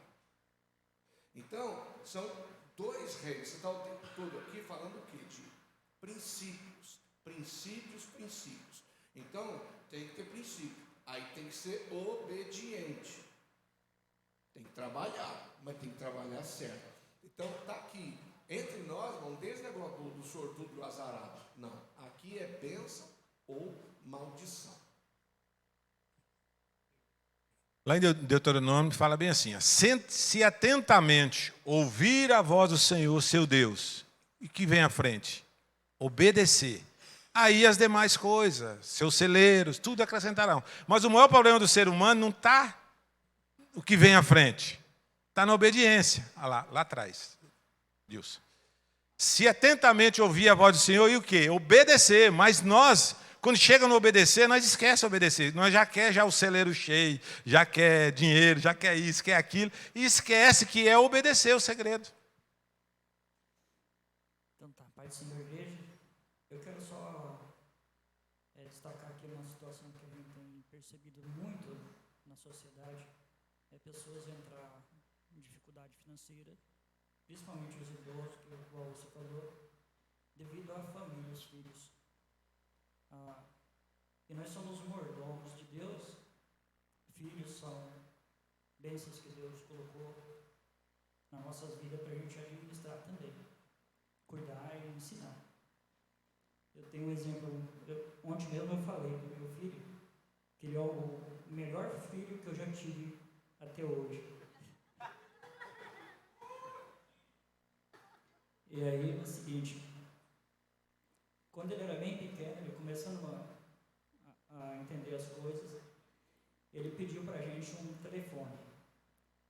Então, são 2 reinos. Você está o tempo todo aqui falando o quê? De princípios. Então, tem que ter princípio. Aí tem que ser obediente. Tem que trabalhar, mas tem que trabalhar certo. Então, está aqui. Entre nós, não tem esse negócio do sortudo e do azarado. Não. Aqui é bênção ou maldição. Lá em Deuteronômio fala bem assim, se atentamente ouvir a voz do Senhor, seu Deus, e que vem à frente, obedecer, aí as demais coisas, seus celeiros, tudo acrescentarão. Mas o maior problema do ser humano não está o que vem à frente, está na obediência. Lá atrás, Deus. Se atentamente ouvir a voz do Senhor, e o quê? Obedecer. Mas nós, quando chega no obedecer, nós esquecemos obedecer. Nós já quer o celeiro cheio, já quer dinheiro, já quer isso, quer aquilo, e esquece que é obedecer o segredo. Então tá, Pai do Senhor Igreja, eu quero só destacar aqui uma situação que a gente tem percebido muito na sociedade, pessoas entrar em dificuldade financeira, principalmente os idosos, que igual você falou, devido à família, os filhos. E nós somos mordomos de Deus, filhos são bênçãos que Deus colocou nas nossas vidas para a gente administrar também, cuidar e ensinar. Eu tenho um exemplo, ontem mesmo eu falei para o meu filho que ele é o melhor filho que eu já tive até hoje. E aí é o seguinte, quando ele era bem pequeno, ele começando a entender as coisas, ele pediu para a gente um telefone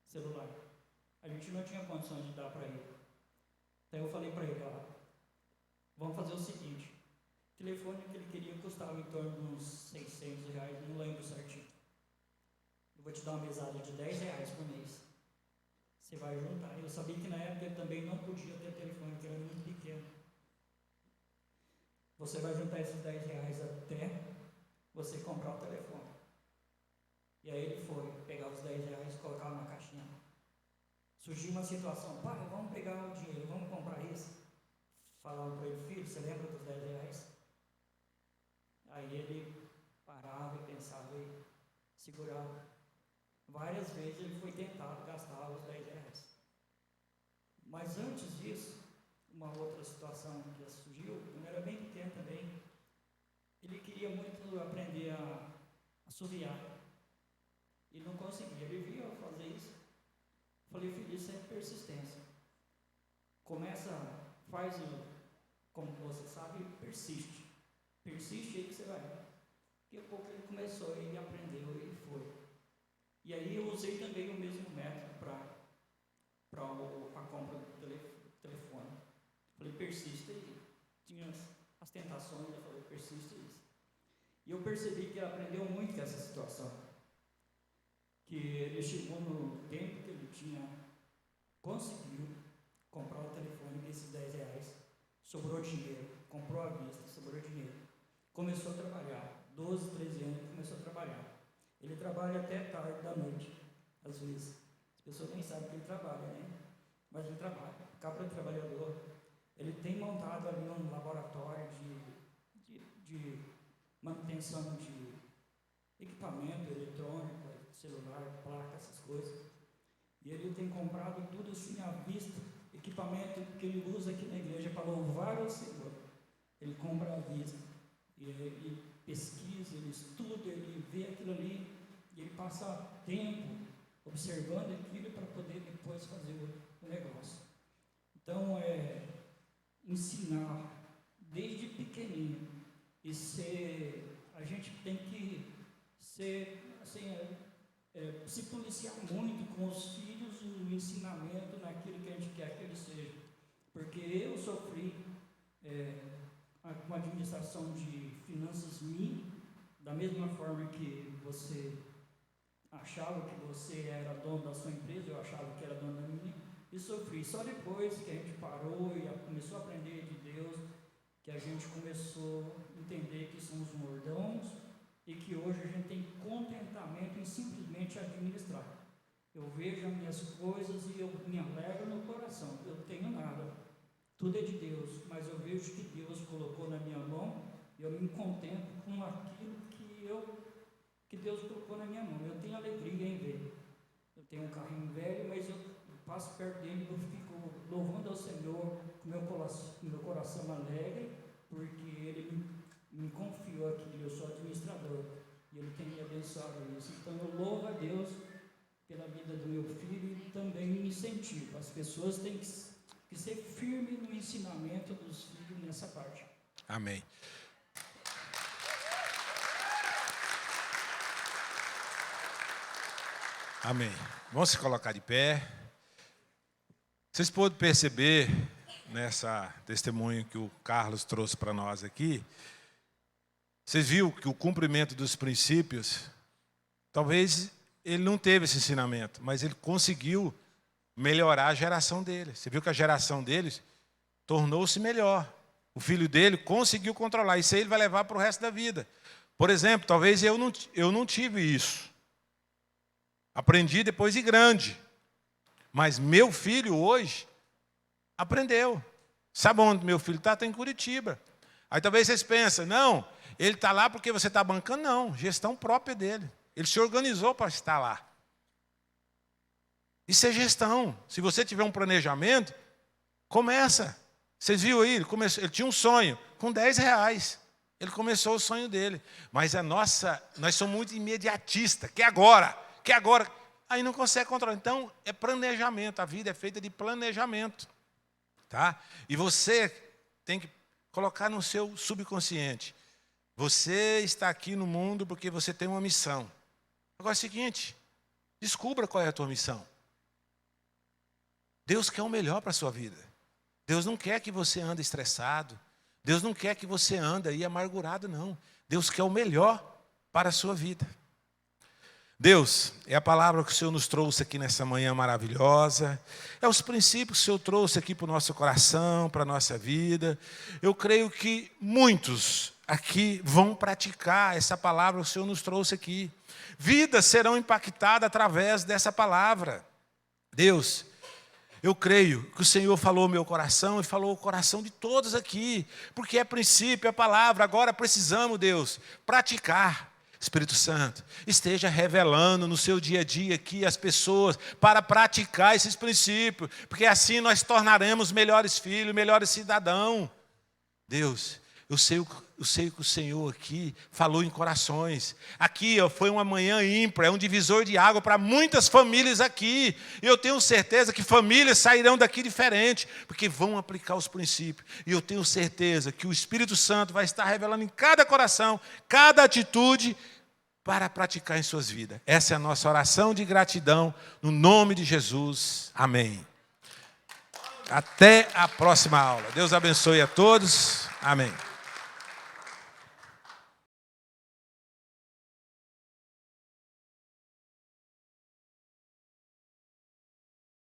celular. A gente não tinha condições de dar para ele. Então eu falei para ele, ó, vamos fazer o seguinte, o telefone que ele queria custava em torno de uns 600 reais, não lembro certinho. Eu vou te dar uma mesada de 10 reais por mês. Você vai juntar. Eu sabia que na época ele também não podia ter telefone, porque ele era muito pequeno. Você vai juntar esses 10 reais até você comprar o telefone. E aí ele foi, pegava os 10 reais e colocava na caixinha. Surgiu uma situação, pai, vamos pegar o dinheiro, vamos comprar isso. Falava para ele, filho, você lembra dos 10 reais? Aí ele parava e pensava e segurava. Várias vezes ele foi tentado gastar os 10 reais. Mas antes disso, uma outra situação que surgiu, quando era bem pequeno também, ele queria muito aprender a assoviar. E não conseguia. Ele via eu fazer isso. Falei, filho, isso é persistência. Começa, faz como você sabe, persiste. Persiste aí que você vai. Daqui a pouco ele começou, ele aprendeu e foi. E aí eu usei também o mesmo método para a compra do telefone. Falei, persista aí. Tinha as tentações, eu falei, persista isso. E eu percebi que ele aprendeu muito com essa situação. Que ele chegou no tempo que ele conseguiu comprar o telefone desses 10 reais, sobrou dinheiro, comprou à vista, sobrou dinheiro. Começou a trabalhar, 12, 13 anos ele começou a trabalhar. Ele trabalha até tarde da noite, às vezes. As pessoas nem sabem que ele trabalha, né? Mas ele trabalha, cabra trabalhador. Ele tem montado ali um laboratório de manutenção de equipamento eletrônico, celular, placa, essas coisas. E ele tem comprado tudo assim à vista, equipamento que ele usa aqui na igreja para louvar o Senhor. Ele compra à vista, e ele pesquisa, ele estuda, ele vê aquilo ali, e ele passa tempo observando aquilo para poder depois fazer o negócio. Então, ensinar desde pequenininho, e a gente tem que ser, assim, se policiar muito com os filhos, o ensinamento naquilo que a gente quer que eles sejam. Porque eu sofri com a administração de finanças minha, da mesma forma que você achava que você era dono da sua empresa, eu achava que era dono da minha, e sofri. Só depois que a gente parou e começou a aprender de Deus, que a gente começou a entender que somos mordomos, e que hoje a gente tem contentamento em simplesmente administrar. Eu vejo as minhas coisas e eu me alegro no coração. Eu tenho nada, tudo é de Deus, mas eu vejo que Deus colocou na minha mão e eu me contento com aquilo que Deus colocou na minha mão. Eu tenho alegria em ver. Eu tenho um carrinho velho, mas eu passo perto dele e eu fico louvando ao Senhor com meu coração alegre, porque Ele me confiou aquilo, eu sou administrador, e Ele tem me abençoado isso. Então eu louvo a Deus pela vida do meu filho e também me incentivo. As pessoas têm que ser firmes no ensinamento dos filhos nessa parte. Amém. Amém. Vamos se colocar de pé. Vocês podem perceber nessa testemunho que o Carlos trouxe para nós aqui. Vocês viram que o cumprimento dos princípios, talvez ele não teve esse ensinamento, mas ele conseguiu melhorar a geração dele. Você viu que a geração deles tornou-se melhor. O filho dele conseguiu controlar. Isso aí ele vai levar para o resto da vida. Por exemplo, talvez eu não tive isso. Aprendi depois de grande. Mas meu filho hoje aprendeu. Sabe onde meu filho está? Está em Curitiba. Aí talvez vocês pensem, não, ele está lá porque você está bancando. Não, gestão própria dele. Ele se organizou para estar lá. Isso é gestão. Se você tiver um planejamento, começa. Vocês viram aí? Ele tinha um sonho com R$10. Ele começou o sonho dele. Mas nós somos muito imediatistas. Quer agora. Aí não consegue controlar. Então, é planejamento. A vida é feita de planejamento. Tá? E você tem que colocar no seu subconsciente. Você está aqui no mundo porque você tem uma missão. Agora é o seguinte, descubra qual é a tua missão. Deus quer o melhor para a sua vida. Deus não quer que você ande estressado. Deus não quer que você ande aí amargurado, não. Deus quer o melhor para a sua vida. Deus, é a palavra que o Senhor nos trouxe aqui nessa manhã maravilhosa. É os princípios que o Senhor trouxe aqui para o nosso coração, para a nossa vida. Eu creio que muitos aqui vão praticar essa palavra que o Senhor nos trouxe aqui. Vidas serão impactadas através dessa palavra. Deus, eu creio que o Senhor falou o meu coração e falou o coração de todos aqui, porque é princípio, é palavra. Agora precisamos, Deus, praticar. Espírito Santo, esteja revelando no seu dia a dia aqui as pessoas para praticar esses princípios, porque assim nós tornaremos melhores filhos, melhores cidadãos. Deus, eu sei que o Senhor aqui falou em corações. Aqui foi uma manhã ímpar, é um divisor de água para muitas famílias aqui. E eu tenho certeza que famílias sairão daqui diferentes, porque vão aplicar os princípios. E eu tenho certeza que o Espírito Santo vai estar revelando em cada coração, cada atitude, para praticar em suas vidas. Essa é a nossa oração de gratidão, no nome de Jesus. Amém. Até a próxima aula. Deus abençoe a todos. Amém.